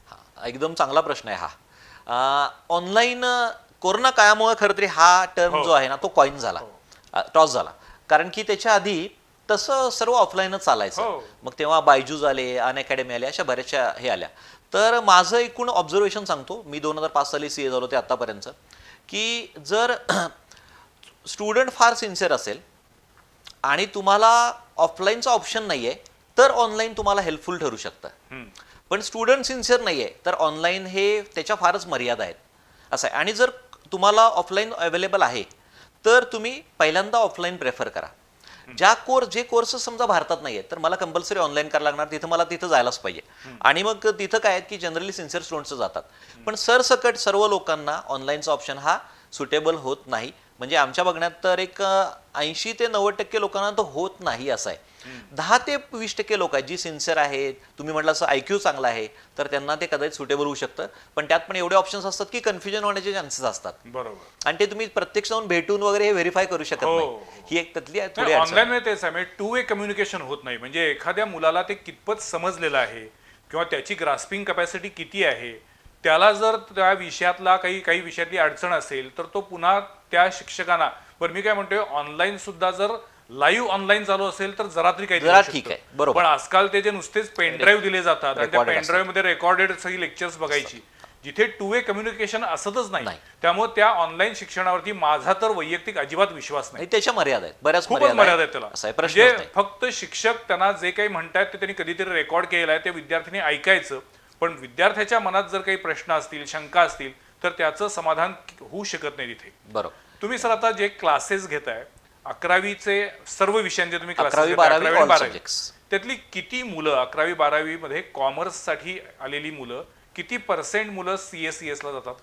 हा, एकदम चांगला प्रश्न आहे हा. ऑनलाईन कोरोना काळामुळे खरं तरी हा टर्म जो आहे ना तो कॉइन झाला, टॉस झाला. कारण की त्याच्या आधी तसं सर्व ऑफलाईनच चालायचं. मग तेव्हा बायजूज आले, अनअकॅडमी आले, अशा बऱ्याचशा हे आल्या. तर माझं एकूण ऑब्झर्वेशन सांगतो, मी 2005 साली CA झालो ते आतापर्यंत, की जर स्टुडंट फार सिन्सिअर असेल आणि तुम्हाला ऑफलाईनचा ऑप्शन नाहीये तर ऑनलाईन तुम्हाला हेल्पफुल ठरू शकतं. पण स्टुडंट सिन्सिअर नाहीये तर ऑनलाईन हे त्याच्या फारच मर्यादा आहेत असं आहे. आणि जर तुम्हाला ऑफलाईन अवेलेबल आहे तर तुम्ही पहिल्यांदा ऑफलाईन प्रेफर करा. जे कोर्सेस समजा भारतात नाही आहेत तर मला कंपल्सरी ऑनलाईन करायला लागणार, तिथं मला तिथं जायलाच पाहिजे. आणि मग तिथं काय आहे की जनरली सिन्सिअर स्टुडंट्स जातात. पण सरसकट सर्व लोकांना ऑनलाईनचा ऑप्शन हा सुटेबल होत नाही. म्हणजे आमच्या बघण्यात तर एक 80 ते 90% लोकांना तो होत नाही असं आहे. 10 ते 20% लोक आहेत जी सिन्सिअर आहेत, तुम्ही म्हटलं असं IQ चांगला आहे तर त्यांना ते कदाचित सुटेबल होऊ शकतं. पण त्यात पण एवढे ऑप्शन्स असतात की कन्फ्युजन होण्याचे चान्सेस असतात. बरोबर. आणि ते तुम्ही प्रत्यक्ष जाऊन भेटून वगैरे हे व्हेरीफाय करू शकत नाही. ही एक त्यातली थोडी ऑनलाईन मध्ये तेच आहे, म्हणजे 2 वे कम्युनिकेशन होत नाही. म्हणजे एखाद्या मुलाला ते कितपत समजलेलं आहे किंवा त्याची ग्रास्पिंग कॅपॅसिटी किती आहे, त्याला जर त्या विषयातला काही विषयातली अडचण असेल तर तो पुन्हा त्या शिक्षकांना, बरं मी काय म्हणतोय, ऑनलाईन सुद्धा जर लाईव्ह ऑनलाईन चालू असेल तर जरा तरी काही ठीक आहे. बरोबर. पण आजकाल ते जे नुसतेच पेनड्राईव्ह दिले जातात आणि त्या पेनड्राईव्ह मध्ये रेकॉर्डेड सगळी लेक्चर्स बघायची, जिथे टू वे कम्युनिकेशन असतच नाही. नाही. त्यामुळे त्या ऑनलाईन शिक्षणावरती माझा तर वैयक्तिक अजिबात विश्वास नाही. नाही, त्याच्या मर्यादा आहेत, बऱ्याच खूपच मर्यादा आहेत त्याला. असं आहे, प्रश्नच म्हणजे नाही. फक्त शिक्षक त्यांना जे काही म्हणतात ते त्यांनी कधीतरी रेकॉर्ड केलेलं आहे, ते विद्यार्थ्यांनी ऐकायचं. पण विद्यार्थ्याच्या मनात जर काही प्रश्न असतील, शंका असतील, तर त्याचं समाधान होऊ शकत नाही तिथे. बरोबर. तुम्ही सर आता जे क्लासेस घेताय 11वीचे सर्व विषयांचे तुम्ही क्लासेस 11वी, घेताय, 12वी 11वी, all 12वी. subjects. त्यातली किती मुलं 11वी 12वी मध्ये कॉमर्स साठी आलेली मुलं, किती पर्सेंट मुलं CA/CS ला जातात?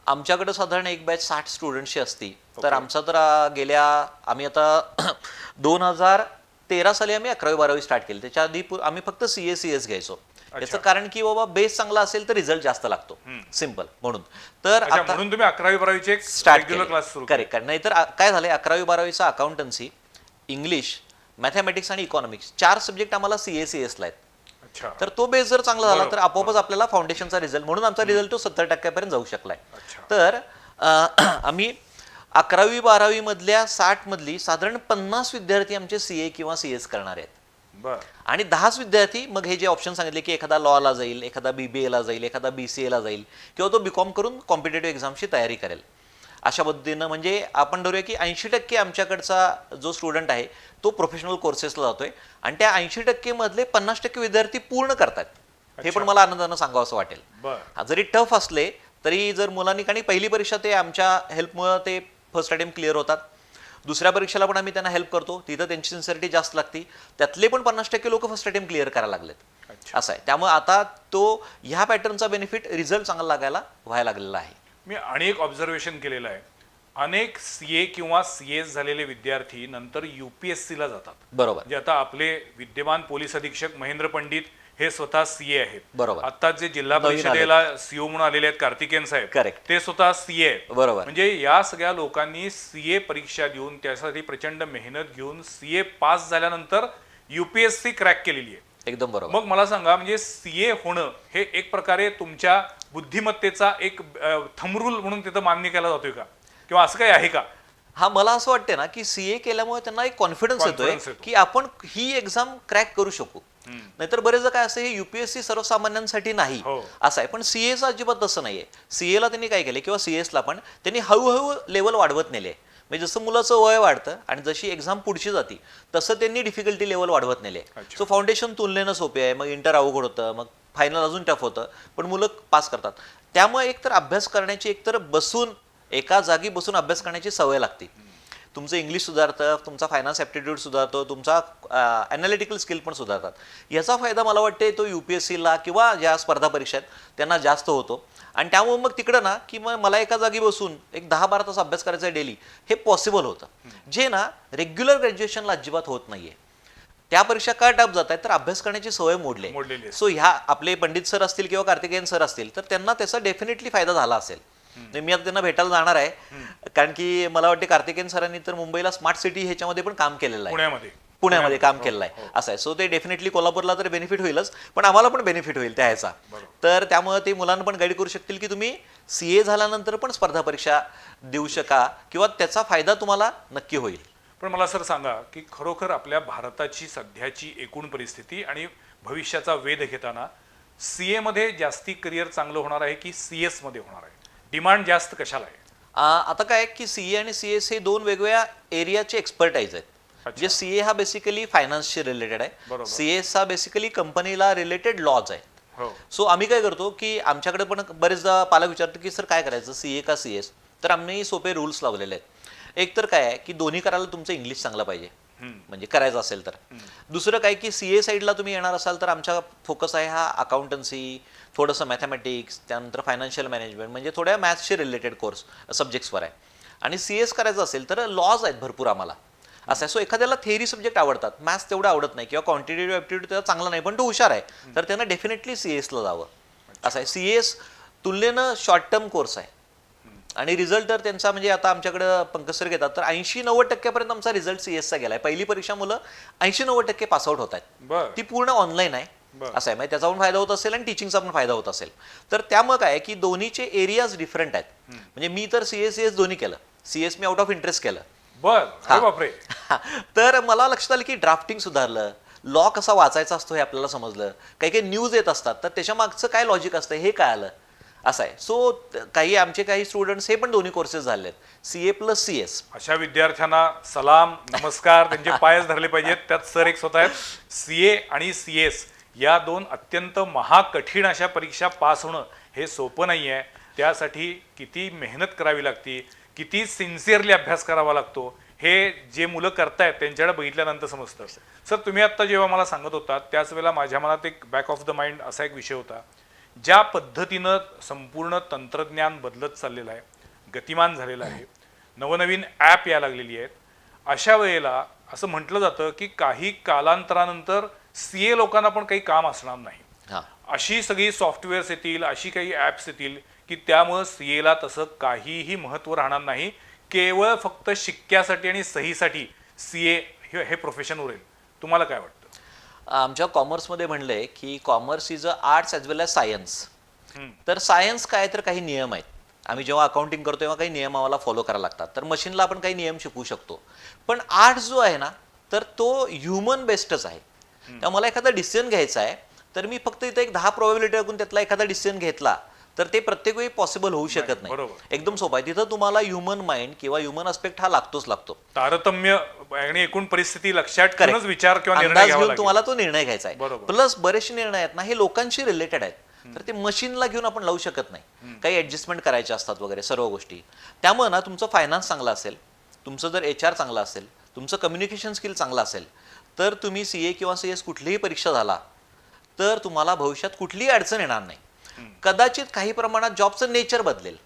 आमच्याकडे साधारण एक बॅच 60 स्टुडंटची असती. तर Okay. आमचा तर आम्ही आता 2013 साली आम्ही 11वी 12वी स्टार्ट केली. त्याच्या आधी आम्ही फक्त CA/CS घ्यायचो. याचं कारण की बाबा बेस चांगला असेल तर रिझल्ट जास्त लागतो, सिम्पल. म्हणून तर अच्छा, आता म्हणून तुम्ही 11वी 12वीचे एक स्टार्ट रेग्युलर क्लास सुरू करेक्ट. नाहीतर काय झालंय, 11वी 12वीचा अकाउंटन्सी, इंग्लिश, मॅथमॅटिक्स आणि इकॉनॉमिक्स 4 सब्जेक्ट आम्हाला CA/CS ला आहेत. अच्छा. तर तो बेस जर चांगला झाला तर बरोबर. आपोआपच आपल्याला फाउंडेशनचा रिझल्ट, म्हणून आमचा रिझल्ट तो 70% जाऊ शकलाय. अच्छा. तर आम्ही 11वी 12वी मधल्या 60 मधली साधारण 50 विद्यार्थी आमचे CA किंवा CS करणार आहेत. बर. आणि 10च विद्यार्थी मग हे जे ऑप्शन सांगितले की एखादा लॉला जाईल, एखादा BBA ला जाईल, एखादा BCA ला जाईल, किंवा तो BCom करून कॉम्पिटेटिव्ह एक्झामची तयारी करेल. अशा पद्धतीनं म्हणजे आपण धरूया की 80% आमच्याकडचा जो स्टुडंट आहे तो प्रोफेशनल कोर्सेसला जातोय, आणि त्या 80% मधले 50% विद्यार्थी पूर्ण करतात. हे पण मला आनंदानं सांगावं असं वाटेल. बर. जरी टफ असले तरी जर मुलांनी, कारण पहिली परीक्षा ते आमच्या हेल्पमुळे ते फर्स्ट अटेम्प्ट क्लिअर होतात. दुसऱ्या परीक्षेला पण आम्ही त्यांना हेल्प करतो, तिथं त्यांची सिन्सिअरिटी जास्त लागते. त्यातले पण 50% लोक फर्स्ट अटेम्प्ट क्लिअर करायला लागलेत. अच्छा. असं आहे. त्यामुळे आता तो ह्या पॅटर्नचा बेनिफिट रिझल्ट चांगला व्हायला लागलेला आहे. मी आणि एक ऑब्झर्वेशन केलेलं आहे, अनेक CA किंवा CS झालेले विद्यार्थी नंतर UPSC ला जातात. बरोबर. म्हणजे आता आपले विद्यमान पोलीस अधीक्षक महेंद्र पंडित हे स्वतः CA आहेत. बरोबर. आता जे जिल्हा नवीन परिषदेला CO म्हणून आलेले आहेत कार्तिकेयन साहेब, Correct. ते स्वतः CA आहेत. बरोबर. म्हणजे या सगळ्या लोकांनी CA परीक्षा देऊन त्यासाठी प्रचंड मेहनत घेऊन CA पास झाल्यानंतर UPSC क्रॅक केलेली आहे. एकदम बरोबर. मग मला सांगा, म्हणजे CA होणं हे एक प्रकारे तुमच्या बुद्धिमत्तेचा एक थंबरूल म्हणून तिथं मान्य केला जातोय का, किंवा असं काही आहे का? हा, मला असं वाटतं ना की CA केल्यामुळे त्यांना एक कॉन्फिडन्स येतोय की आपण ही एक्झाम क्रॅक करू शकू. नाहीतर बरेचदा काय असं, हे UPSC सर्वसामान्यांसाठी नाही असं आहे. पण CAचं अजिबात तसं नाहीये. CA ला त्यांनी काय केलं, किंवा CS ला पण त्यांनी हळूहळू लेवल वाढवत नेले. म्हणजे जसं मुलाचं वय वाढतं आणि जशी एक्झाम पुढची जाती तसं त्यांनी डिफिकल्टी लेवल वाढवत नेले. सो फाउंडेशन तुलनेनं सोपे आहे, मग इंटर अवघड होतं, मग फायनल अजून टफ होतं, पण मुलं पास करतात. त्यामुळे एकतर अभ्यास करण्याची, एकतर एका जागी बसून अभ्यास करण्याची सवय लागते. तुमचं इंग्लिश सुधारतं, तुमचा फायनान्स ॲप्टिट्यूड सुधारतो, तुमचा ॲनालिटिकल स्किल पण सुधारतात. याचा फायदा मला वाटते तो UPSC ला किंवा ज्या स्पर्धा परीक्षा आहेत त्यांना जास्त होतो. आणि त्यामुळे मग तिकडं ना की मग मला एका जागी बसून एक 10-12 तास अभ्यास करायचा आहे डेली, हे पॉसिबल होतं, जे ना रेग्युलर ग्रॅज्युएशनला अजिबात होत नाहीये. त्या परीक्षा का टफ जात आहेत, तर अभ्यास करण्याची सवय मोडलेली आहे. सो ह्या आपले पंडित सर असतील किंवा कार्तिकेयन सर असतील तर त्यांना त्याचा डेफिनेटली फायदा झाला असेल. मी आता त्यांना भेटायला जाणार आहे, कारण की मला वाटते कार्तिकेयन सरांनी तर मुंबईला स्मार्ट सिटी ह्याच्यामध्ये पण काम केलेलं आहे, पुण्यामध्ये काम केलेलं आहे असं आहे. सो ते डेफिनेटली कोल्हापूरला तर बेनिफिट होईलच, पण आम्हाला पण बेनिफिट होईल त्या ह्याचा. तर त्यामुळे ते मुलांना पण गाईड करू शकतील की तुम्ही CA झाल्यानंतर पण स्पर्धा परीक्षा देऊ शका, किंवा त्याचा फायदा तुम्हाला नक्की होईल. पण मला सर सांगा की खरोखर आपल्या भारताची सध्याची एकूण परिस्थिती आणि भविष्याचा वेध घेताना CA मध्ये जास्ती करिअर चांगलं होणार आहे की CS मध्ये होणार आहे? डिमांड जास्त कशाला आहे? आता काय की CA आणि CS हे दोन वेगवेगळ्या एरियाचे एक्सपर्टाईज आहेत. जे CA हा बेसिकली फायनान्सशी रिलेटेड आहे, CS हा बेसिकली कंपनीला रिलेटेड लॉज आहे. सो आम्ही काय करतो की आमच्याकडे पण बरेचदा पालक विचारतो की सर काय करायचं, CA का CS? तर आम्ही सोपे रूल्स लावलेले आहेत. एक तर काय आहे की दोन्ही करायला तुमचं इंग्लिश चांगलं पाहिजे, म्हणजे करायचं असेल तर. दुसरं काय की CA साईडला तुम्ही येणार असाल तर आमचा फोकस आहे हा अकाउंटन्सी, थोडंसं मॅथमॅटिक्स, त्यानंतर फायनान्शियल मॅनेजमेंट, म्हणजे थोड्या मॅथ्सशी रिलेटेड कोर्स सब्जेक्ट्सवर आहे. आणि CS करायचं असेल तर लॉज आहेत भरपूर आम्हाला असं आहे. सो एखाद्याला थेअरी सब्जेक्ट आवडतात, मॅथ्स तेवढं आवडत नाही, किंवा क्वांटिटेटिव्ह ॲप्टिट्यूड त्याला चांगला नाही, पण तो हुशार आहे, तर त्यांना डेफिनेटली CS ला जावं असं आहे. CS तुलनेनं शॉर्ट टर्म कोर्स आहे आणि रिझल्ट तर त्यांचा, म्हणजे आता आमच्याकडे पंकज सर घेतात तर 80-90% आमचा रिझल्ट CS चा गेलाय. पहिली परीक्षा मुलं 80-90% पासआउट होत आहेत, ती पूर्ण ऑनलाईन आहे असं आहे. म्हणजे त्याचा पण फायदा होत असेल आणि टीचिंगचा पण फायदा होत असेल. तर त्यामुळे काय की दोन्हीचे एरियाज डिफरंट आहेत. म्हणजे मी तर CS दोन्ही केलं. CS me out of interest केलं. तर मला लक्षात आलं की ड्राफ्टिंग सुधारलं, लॉ कसा वाचायचा असतो हे आपल्याला समजलं, काही काही न्यूज येत असतात तर त्याच्या मागचं काय लॉजिक असतं हे काय आलं. असं आहे. सो काही स्टुडंट्स हे पण दोन्ही कोर्सेस झाले आहेत, CA प्लस CS. अशा विद्यार्थ्यांना सलाम नमस्कार, त्यांचे पायच धरले पाहिजेत. त्यात सर एक स्वतः आहेत. CA आणि CS या दोन अत्यंत महाकठीण अशा परीक्षा पास होणं हे सोपं नाही आहे. त्यासाठी किती मेहनत करावी लागते, किती सिन्सिअरली अभ्यास करावा लागतो, हे जे मुलं करतायत त्यांच्याकडे बघितल्यानंतर समजतं. सर, तुम्ही आत्ता जेव्हा मला सांगत होता त्याच वेळेला माझ्या मनात एक बॅक ऑफ द माइंड असा एक विषय होता. ज्या पद्धतीनं संपूर्ण तंत्रज्ञान बदलत चाललेलं आहे, गतिमान झालेलं आहे, नवनवीन ॲप यायला लागलेली आहेत, अशा वेळेला असं म्हटलं जातं की काही कालांतरानंतर CA लोकांना पण काही काम असणार नाही. हां, अशी सगळी सॉफ्टवेअर्स येतील, अशी काही ॲप्स येतील की त्यामुळं CA ला तसं काहीही महत्त्व राहणार नाही. केवळ फक्त शिक्क्यासाठी आणि सहीसाठी CA हे प्रोफेशन उरेल. तुम्हाला काय वाटतं? आमच्या कॉमर्समध्ये म्हणलंय की commerce is a arts as well as science. तर सायन्स काय, तर काही नियम आहेत. आम्ही जेव्हा अकाउंटिंग करतो तेव्हा काही नियम आम्हाला फॉलो करायला लागतात. तर मशीनला आपण काही नियम शिकवू शकतो. पण आर्ट्स जो आहे ना, तर तो ह्युमन बेस्डच आहे. तेव्हा मला एखादा डिसिजन घ्यायचा आहे, तर मी फक्त इथे एक 10 प्रोबॅबिलिटी टाकून त्यातला एखादा डिसिजन घेतला तर ते प्रत्येक वेळी पॉसिबल होऊ शकत नाही. बरोबर. एकदम सोपं आहे. तिथं तुम्हाला ह्युमन माइंड किंवा ह्युमन अस्पेक्ट हा लागतो. तारतम्य आणि एकूण परिस्थिती लक्षात ठेवूनच विचार किंवा निर्णय अंदाज घ्यावा घेऊन लागेल. तुम्हाला तो निर्णय घ्यायचा आहे. बरोबर. प्लस बरेचसे निर्णय आहेत ना, हे लोकांशी रिलेटेड आहेत. तर ते मशीनला घेऊन आपण लावू शकत नाही. काही ऍडजस्टमेंट करायचे असतात वगैरे सर्व गोष्टी. त्यामुळे ना तुमचं फायनान्स चांगला असेल, तुमचं जर HR चांगला असेल, तुमचं कम्युनिकेशन स्किल चांगला असेल, तर तुम्ही CA किंवा CS कुठलीही परीक्षा झाला तर तुम्हाला भविष्यात कुठलीही अडचण येणार नाही. कदाचित काही प्रमाणात जॉबचं नेचर बदलेल,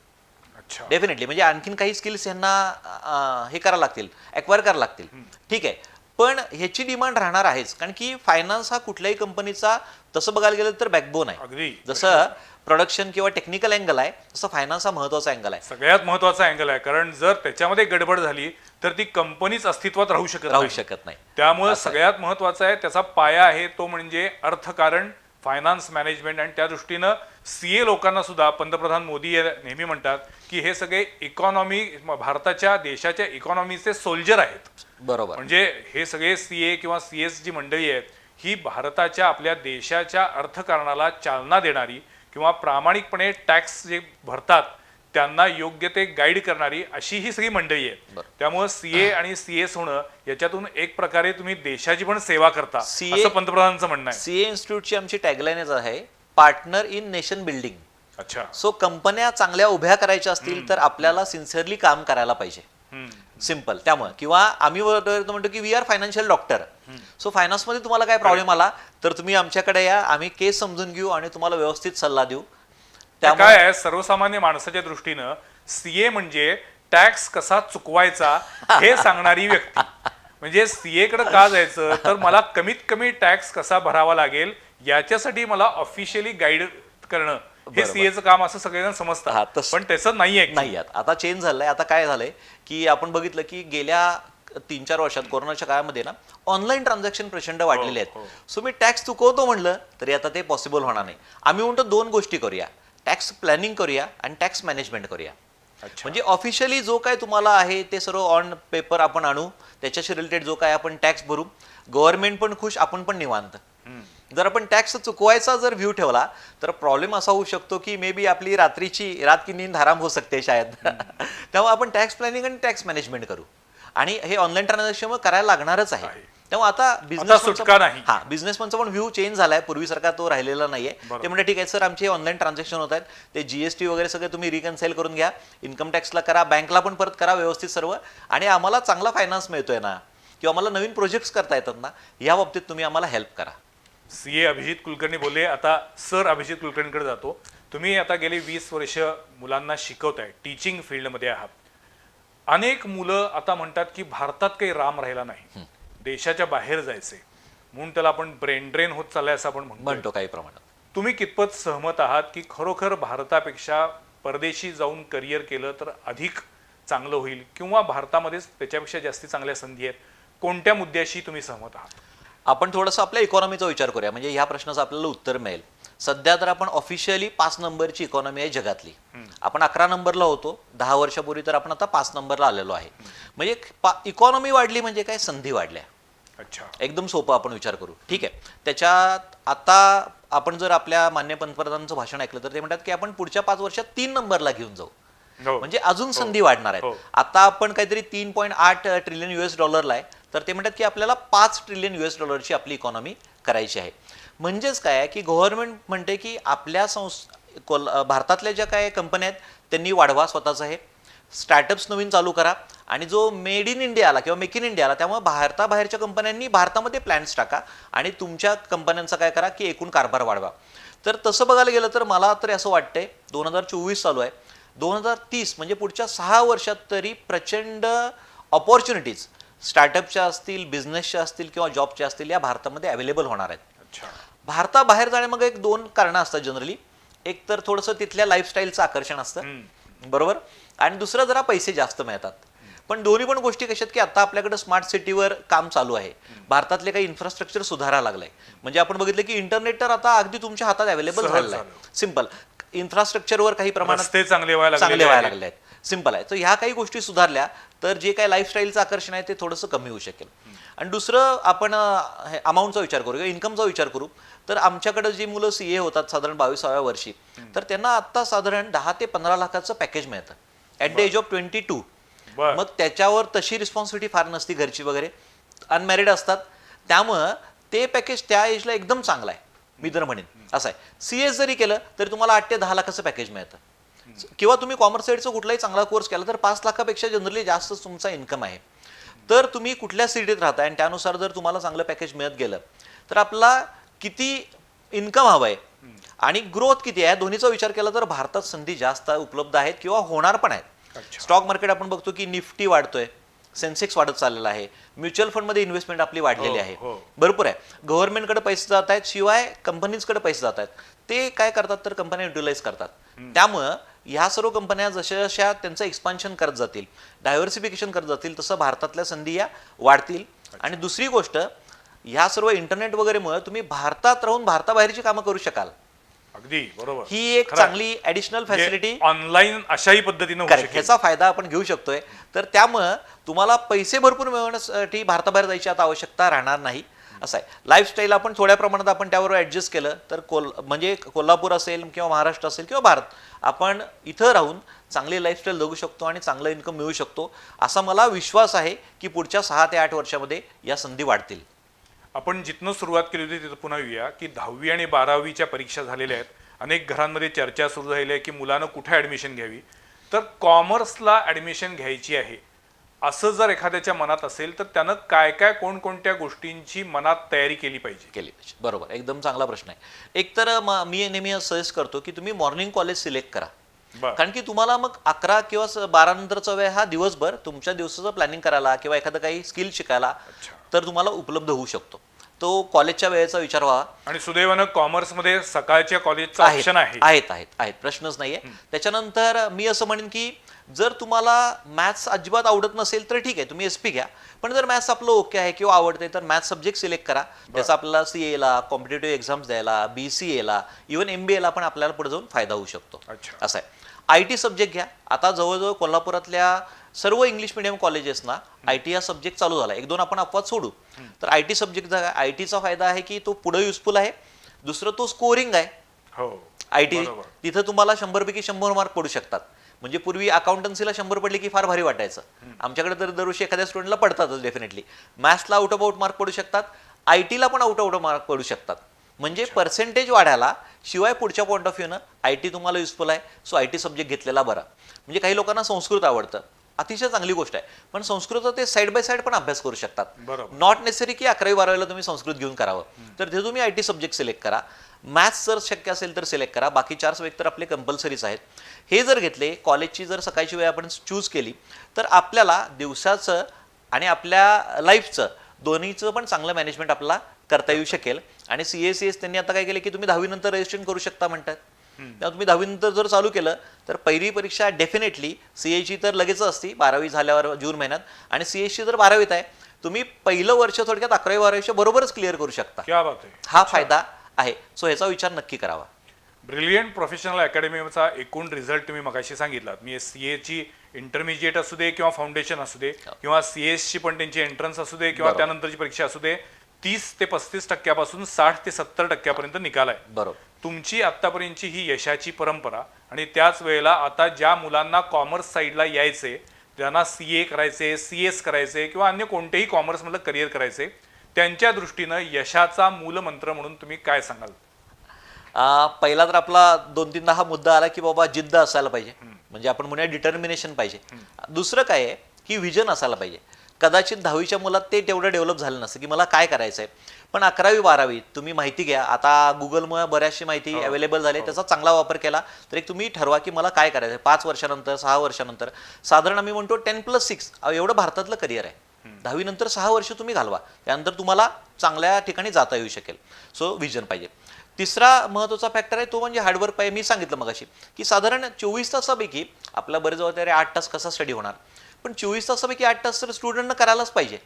अच्छा. डेफिनेटली. म्हणजे आणखीन काही स्किल्स यांना हे करायला लागतील, ॲक्वायर करायला लागतील. ठीक आहे, पण ह्याची डिमांड राहणार आहेच. कारण की फायनान्स हा कुठल्याही कंपनीचा तसं बघायला गेलं तर बॅकबोन आहे. अगदी. जसं प्रोडक्शन किंवा टेक्निकल अँगल आहे, तसं फायनान्स हा महत्वाचा अँगल आहे. सगळ्यात महत्वाचा अँगल आहे. कारण जर त्याच्यामध्ये गडबड झाली तर ती कंपनीच अस्तित्वात राहू शकत नाही. त्यामुळे सगळ्यात महत्वाचा आहे, त्याचा पाया आहे तो म्हणजे अर्थकारण, फायनान्स मॅनेजमेंट. आणि त्या दृष्टीनं CA लोकांना सुद्धा पंतप्रधान मोदी नेहमी म्हणतात की हे सगळे इकॉनॉमी, भारताच्या देशाच्या इकॉनॉमीचे सोल्जर आहेत. बरोबर. म्हणजे हे सगळे CA किंवा CS जी मंडळी आहेत ही भारताच्या, आपल्या देशाच्या अर्थकारणाला चालना देणारी किंवा प्रामाणिकपणे टॅक्स जे भरतात त्यांना योग्य ते गाईड करणारी अशी ही सगळी मंडळी आहेत. त्यामुळे CA आणि CS होणं याच्यातून एक प्रकारे तुम्ही देशाची पण सेवा करता असं पंतप्रधानांचं म्हणणं आहे. CA इन्स्टिट्यूटची आमची टॅगलाईनच आहे, पार्टनर इन नेशन बिल्डिंग. अच्छा. सो कंपन्या चांगल्या उभ्या करायच्या असतील तर आपल्याला सिन्सिअरली काम करायला पाहिजे. सिम्पल. त्यामुळे किंवा आम्ही म्हणतो की we are financial doctor. So फायनान्समध्ये तुम्हाला काय प्रॉब्लेम आला तर तुम्ही आमच्याकडे या, आम्ही केस समजून घेऊ आणि तुम्हाला व्यवस्थित सल्ला देऊ. काय आहे, सर्वसामान्य माणसाच्या दृष्टीनं CA म्हणजे टॅक्स कसा चुकवायचा हे सांगणारी व्यक्ती. म्हणजे CA कडे का जायचं, तर मला कमीत कमी टॅक्स कसा भरावा लागेल याच्यासाठी मला ऑफिशियली गाईड करणं हे CAचं काम असं सगळेजण समजतात. पण तसं नाही. आता चेंज झालंय. आता काय झालंय की आपण बघितलं की गेल्या 3-4 वर्षात कोरोनाच्या काळामध्ये ना ऑनलाईन ट्रान्झॅक्शन प्रचंड वाढलेले आहेत. सो मी टॅक्स चुकवतो म्हणलं तरी आता ते पॉसिबल होणार नाही. आम्ही म्हणतो 2 गोष्टी करूया, टॅक्स प्लॅनिंग करूया आणि टॅक्स मॅनेजमेंट करूया. म्हणजे ऑफिशियली जो काय तुम्हाला आहे ते सर्व ऑन पेपर आपण आणू, त्याच्याशी रिलेटेड जो काय आपण टॅक्स भरू, गव्हर्नमेंट पण खुश, आपण पण निवांत. जर आपण टॅक्स चुकवायचा जर व्ह्यू ठेवला तर प्रॉब्लेम असा होऊ शकतो की मे बी आपली रात की नींद हराम होऊ शकते शायद. तेव्हा आपण टॅक्स प्लॅनिंग आणि टॅक्स मॅनेजमेंट करू आणि हे ऑनलाईन ट्रान्झॅक्शन करायला लागणारच आहे. तेव्हा आता बिझनेसमनचा पण व्ह्यू चेंज झालाय, पूर्वीसारखा तो राहिलेला नाहीये. ते म्हणजे ठीक आहे सर, आमचे ऑनलाईन ट्रान्झॅक्शन होत आहेत, ते GST वगैरे सगळे तुम्ही रिकन्साईल करून घ्या, इन्कम टॅक्सला करा, बँकला पण परत करा व्यवस्थित सर्व, आणि आम्हाला चांगला फायनान्स मिळतोय ना किंवा आम्हाला नवीन प्रोजेक्ट्स करता येतात ना, या बाबतीत तुम्ही आम्हाला हेल्प करा. CA अभिजित कुलकर्णी बोलले. आता सर अभिजित कुलकर्णीकडे जातो. तुम्ही आता गेली 20 वर्ष मुलांना शिकवताय, टीचिंग फील्डमध्ये आहात. अनेक मुलं आता म्हणतात की भारतात काही राम राहिला नाही, देशाच्या बाहेर जायचे, म्हणून त्याला आपण ब्रेन ड्रेन होत चाललाय असं आपण म्हणतो काही प्रमाणात. तुम्ही कितपत सहमत आहात की खरोखर भारतापेक्षा परदेशी जाऊन करिअर केलं तर अधिक चांगलं होईल किंवा भारतामध्येच त्याच्यापेक्षा जास्ती चांगल्या संधी आहेत? कोणत्या मुद्द्याशी तुम्ही सहमत आहात? आपण थोडंसं आपल्या इकॉनॉमीचा विचार करूया, म्हणजे ह्या प्रश्नाचं आपल्याला उत्तर मिळेल. सध्या तर आपण ऑफिशियली 5 नंबरची इकॉनॉमी आहे जगातली. आपण 11 नंबरला होतो 10 वर्षापूर्वी, तर आपण आता 5 नंबरला आलेलो आहे. म्हणजे इकॉनॉमी वाढली म्हणजे काय, संधी वाढल्या. अच्छा. एकदम सोपं आपण विचार करू. ठीक आहे, त्याच्यात आता आपण जर आपल्या मान्य पंतप्रधानांचं भाषण ऐकलं तर ते म्हणतात की आपण पुढच्या 5 वर्षात 3 नंबरला घेऊन जाऊ. हो. म्हणजे अजून संधी वाढणार आहेत. हो. आता आपण काहीतरी 3.8 ट्रिलियन US डॉलरला आहे, तर ते म्हणतात की आपल्याला 5 ट्रिलियन US डॉलरची आपली इकॉनॉमी करायची आहे. म्हणजेच काय आहे की गव्हर्नमेंट म्हणते की आपल्या भारतातल्या ज्या काय कंपन्या आहेत त्यांनी वाढवा स्वतःचं हे स्टार्टअप्स नवीन चालू करा, आणि जो मेड इन इंडिया आला किंवा मेक इन इंडिया आला त्यामुळे भारताबाहेरच्या कंपन्यांनी भारतामध्ये प्लॅन्स टाका आणि तुमच्या कंपन्यांचा काय करा की एकूण कारभार वाढवा. तर तसं बघायला गेलं तर मला तरी असं वाटतंय 2024 चालू आहे, 2030 म्हणजे पुढच्या 6 वर्षात तरी प्रचंड ऑपॉर्च्युनिटीज स्टार्टअपच्या असतील, बिझनेसच्या असतील किंवा जॉबच्या असतील या भारतामध्ये अवेलेबल होणार आहेत. अच्छा. भारताबाहेर जाणे मग एक 2 कारणं असतात जनरली. एक तर थोडंसं तिथल्या लाईफस्टाईलचं आकर्षण असतं, बरोबर, आणि दुसरं जरा पैसे जास्त मिळतात. पण दोन्ही पण गोष्टी कशा आहेत की आता आपल्याकडे स्मार्ट सिटीवर काम चालू आहे, भारतातले काही इन्फ्रास्ट्रक्चर सुधारायला लागलंय. म्हणजे आपण बघितलं की इंटरनेट तर आता अगदी तुमच्या हातात अवेलेबल झालेलं आहे. सिंपल इन्फ्रास्ट्रक्चरवर काही प्रमाणात रस्ते चांगले व्हायला लागले आहेत. सिंपल आहे. तर ह्या काही गोष्टी सुधारल्या तर जे काही लाईफस्टाईलचं आकर्षण आहे ते थोडंसं कमी होऊ शकेल. आणि दुसरं आपण अमाऊंटचा विचार करू किंवा इन्कमचा विचार करू तर आमच्याकडे जी मुलं CA होतात साधारण 22व्या वर्षी, तर त्यांना आता साधारण 10 ते 15 लाखाचं पॅकेज मिळतं ॲट द एज ऑफ 22. मग त्याच्यावर तशी रिस्पॉन्सिबिलिटी फार नसती घरची वगैरे, अनमॅरिड असतात, त्यामुळं ते पॅकेज त्या एजला एकदम चांगलं आहे मी तर म्हणेन. असं आहे. CS जरी केलं तरी तुम्हाला 8 ते 10 लाखाचं पॅकेज मिळतं, किंवा तुम्ही कॉमर्स साईडचा कुठलाही चांगला कोर्स केला तर 5 लाखापेक्षा जनरली जास्त तुमचा इन्कम आहे. तर तुम्ही कुठल्या सिटीत राहताय आणि त्यानुसार जर तुम्हाला चांगलं पॅकेज मिळत गेलं तर आपला किती इन्कम हवं आहे आणि ग्रोथ किती आहे दोन्हीचा विचार केला तर भारतात संधी जास्त उपलब्ध आहेत किंवा होणार पण आहेत. स्टॉक मार्केट आपण बघतो की निफ्टी वाढतोय, सेन्सेक्स वाढत चाललेला आहे, म्युच्युअल फंडमध्ये इन्व्हेस्टमेंट आपली वाढलेली आहे, भरपूर आहे. गव्हर्नमेंटकडे पैसे जात आहेत, शिवाय कंपनीजकडे पैसे जात आहेत. ते काय करतात तर कंपन्या युटिलाइज करतात. त्यामुळं ह्या सर्व कंपन्या जशा जशा त्यांचं एक्सपान्शन करत जातील, डायव्हर्सिफिकेशन करत जातील, तसं भारतातल्या संधी या वाढतील. आणि दुसरी गोष्ट, ह्या सर्व इंटरनेट वगैरेमुळे तुम्ही भारतात राहून भारताबाहेरची कामं करू शकाल. अगदी बरोबर. ही एक चांगली ऍडिशनल फॅसिलिटी ऑनलाईन अशाही पद्धतीने ह्याचा फायदा आपण घेऊ शकतोय. तर त्यामुळं तुम्हाला पैसे भरपूर मिळवण्यासाठी भारताबाहेर जायची आता आवश्यकता राहणार नाही. असं आहे. लाईफस्टाईल आपण थोड्या प्रमाणात आपण त्यावर ऍडजस्ट केलं तर म्हणजे कोल्हापूर असेल किंवा महाराष्ट्र असेल किंवा भारत, आपण इथं राहून चांगली लाईफस्टाईल जगू शकतो आणि चांगलं इन्कम मिळू शकतो, असा मला विश्वास आहे की पुढच्या 6 ते 8 वर्षामध्ये या संधी वाढतील. आपण जिथनं सुरुवात केली होती तिथं पुन्हा येऊया की 10वी आणि 12वीच्या परीक्षा झालेल्या आहेत. अनेक घरांमध्ये चर्चा सुरू झालेली आहे की मुलानं कुठे ॲडमिशन घ्यावी. तर कॉमर्सला ॲडमिशन घ्यायची आहे असं जर एखाद्याच्या मनात असेल तर त्यानं काय काय कोणकोणत्या गोष्टींची मनात तयारी केली पाहिजे? बरोबर, एकदम चांगला प्रश्न आहे. एक तर मी नेहमी सजेस्ट करतो की तुम्ही मॉर्निंग कॉलेज सिलेक्ट करा, कारण की तुम्हाला मग 11 किंवा 12 नंतरचा वेळ हा दिवसभर तुमच्या दिवसाचं प्लॅनिंग करायला किंवा एखादं काही स्किल शिकायला तर तुम्हाला उपलब्ध होऊ शकतो. तो कॉलेजच्या वेळेचा विचार व्हा. आणि सुदैवानं कॉमर्समध्ये सकाळच्या कॉलेजचा ऑप्शन आहे. आहेत, प्रश्नच नाहीये. त्याच्यानंतर मी असं म्हणेन की जर तुम्हाला मॅथ्स अजिबात आवडत नसेल तर ठीक आहे, तुम्ही SP घ्या. पण जर मॅथ्स आपलं ओके आहे किंवा आवडते तर मॅथ्स सब्जेक्ट सिलेक्ट करा. त्याचा आपल्याला CA ला, कॉम्पिटेटिव्ह एक्झाम्स द्यायला, BCA ला, इव्हन MBA ला पण आपल्याला पुढे जाऊन फायदा होऊ शकतो. असं आहे. IT सब्जेक्ट घ्या. आता जवळजवळ कोल्हापुरातल्या सर्व इंग्लिश मिडियम कॉलेजेसना IT हा सब्जेक्ट चालू झाला. 1-2 आपण अपवाद सोडू तर IT सब्जेक्ट ITचा फायदा आहे की तो पुढे युजफुल आहे. दुसरं तो स्कोरिंग आहे. IT तिथं तुम्हाला 100 पैकी 100 मार्क पडू शकतात. म्हणजे पूर्वी अकाउंटन्सीला 100 पडले की फार भारी वाटायचं. आमच्याकडे तर दरवर्षी एखाद्या स्टुडंटला पडतातच डेफिनेटली. मॅथ्सला आउट ऑफ आउट मार्क पडू शकतात, IT ला पण आउट ऑफ आउट मार्क पडू शकतात. म्हणजे पर्सेंटेज वाढायला शिवाय पुढच्या पॉईंट ऑफ व्ह्यूनं IT तुम्हाला युजफुल आहे. सो IT सब्जेक्ट घेतलेला बरा. म्हणजे काही लोकांना संस्कृत आवडतं, अतिशय चांगली गोष्ट आहे, पण संस्कृत ते साईड बाय साईड पण अभ्यास करू शकतात. नॉट नेसेसरी की 11वी-12वीला तुम्ही संस्कृत घेऊन करावं. तर ते तुम्ही IT सब्जेक्ट सिलेक्ट करा. मॅथ्स जर शक्य असेल तर सिलेक्ट करा. बाकी 4 सब्जेक्ट तर आपले कंपल्सरीच आहेत. हे जर घेतले, कॉलेजची जर सकाळची वेळ आपण चूज केली तर आपल्याला दिवसाचं आणि आपल्या लाईफचं दोन्हीचं पण चांगलं मॅनेजमेंट आपल्याला करता येऊ शकेल. आणि CS त्यांनी आता काय केलं की तुम्ही 10वी नंतर रजिस्ट्रेशन करू शकता म्हणतात. तेव्हा तुम्ही 10वी नंतर जर चालू केलं तर पहिली परीक्षा डेफिनेटली CAची तर लगेच असती 12वी झाल्यावर जून महिन्यात, आणि CSची जर 12वीत आहे तुम्ही पहिलं वर्ष थोडक्यात 11वी-12वी बरोबरच क्लिअर करू शकता. हा फायदा आहे. सो ह्याचा विचार नक्की करावा. ब्रिलियंट प्रोफेशनल अकॅडमीचा एकूण रिझल्ट तुम्ही मगाशी सांगितलात. मी CAची इंटरमिजिएट असू दे किंवा फाउंडेशन असू दे किंवा CS ची पण त्यांची एंट्रन्स असू दे किंवा त्यानंतरची परीक्षा असू दे, 30 ते 35% 60 ते 70% निकाल आहे. बरोबर. तुमची आतापर्यंतची ही यशाची परंपरा आणि त्याच वेळेला आता ज्या मुलांना कॉमर्स साईडला यायचे, ज्यांना CA करायचे, CS करायचे किंवा अन्य कोणतेही कॉमर्समधलं करिअर करायचे, त्यांच्या दृष्टीनं यशाचा मूलमंत्र म्हणून तुम्ही काय सांगाल? पहिला तर आपला 2-3दा हा मुद्दा आला की बाबा जिद्द असायला पाहिजे, म्हणजे आपण म्हणूया डिटर्मिनेशन पाहिजे. दुसरं काय आहे की विजन असायला पाहिजे. कदाचित 10वीच्या मुलात ते तेवढं डेव्हलप झालं नसतं की मला काय करायचं आहे, पण 11वी-12वी तुम्ही माहिती घ्या. आता गुगलमुळे बऱ्याचशी माहिती अवेलेबल झाली, त्याचा चांगला वापर केला तर एक तुम्ही ठरवा की मला काय करायचं आहे. 5 वर्षानंतर 6 वर्षानंतर साधारण आम्ही म्हणतो 10+6 एवढं भारतातलं करिअर आहे. 10वी नंतर 6 वर्ष तुम्ही घालवा, त्यानंतर तुम्हाला चांगल्या ठिकाणी जाता येऊ शकेल. सो विजन पाहिजे. तिसरा महत्त्वाचा फॅक्टर आहे तो म्हणजे हार्डवर्क पाहिजे. मी सांगितलं मगाशी की साधारण 24 तासापैकी आपला बरेच जबाबदारी 8 तास कसा स्टडी होणार, पण 24 तासापैकी 8 तास तर स्टुडंटनं करायलाच पाहिजे.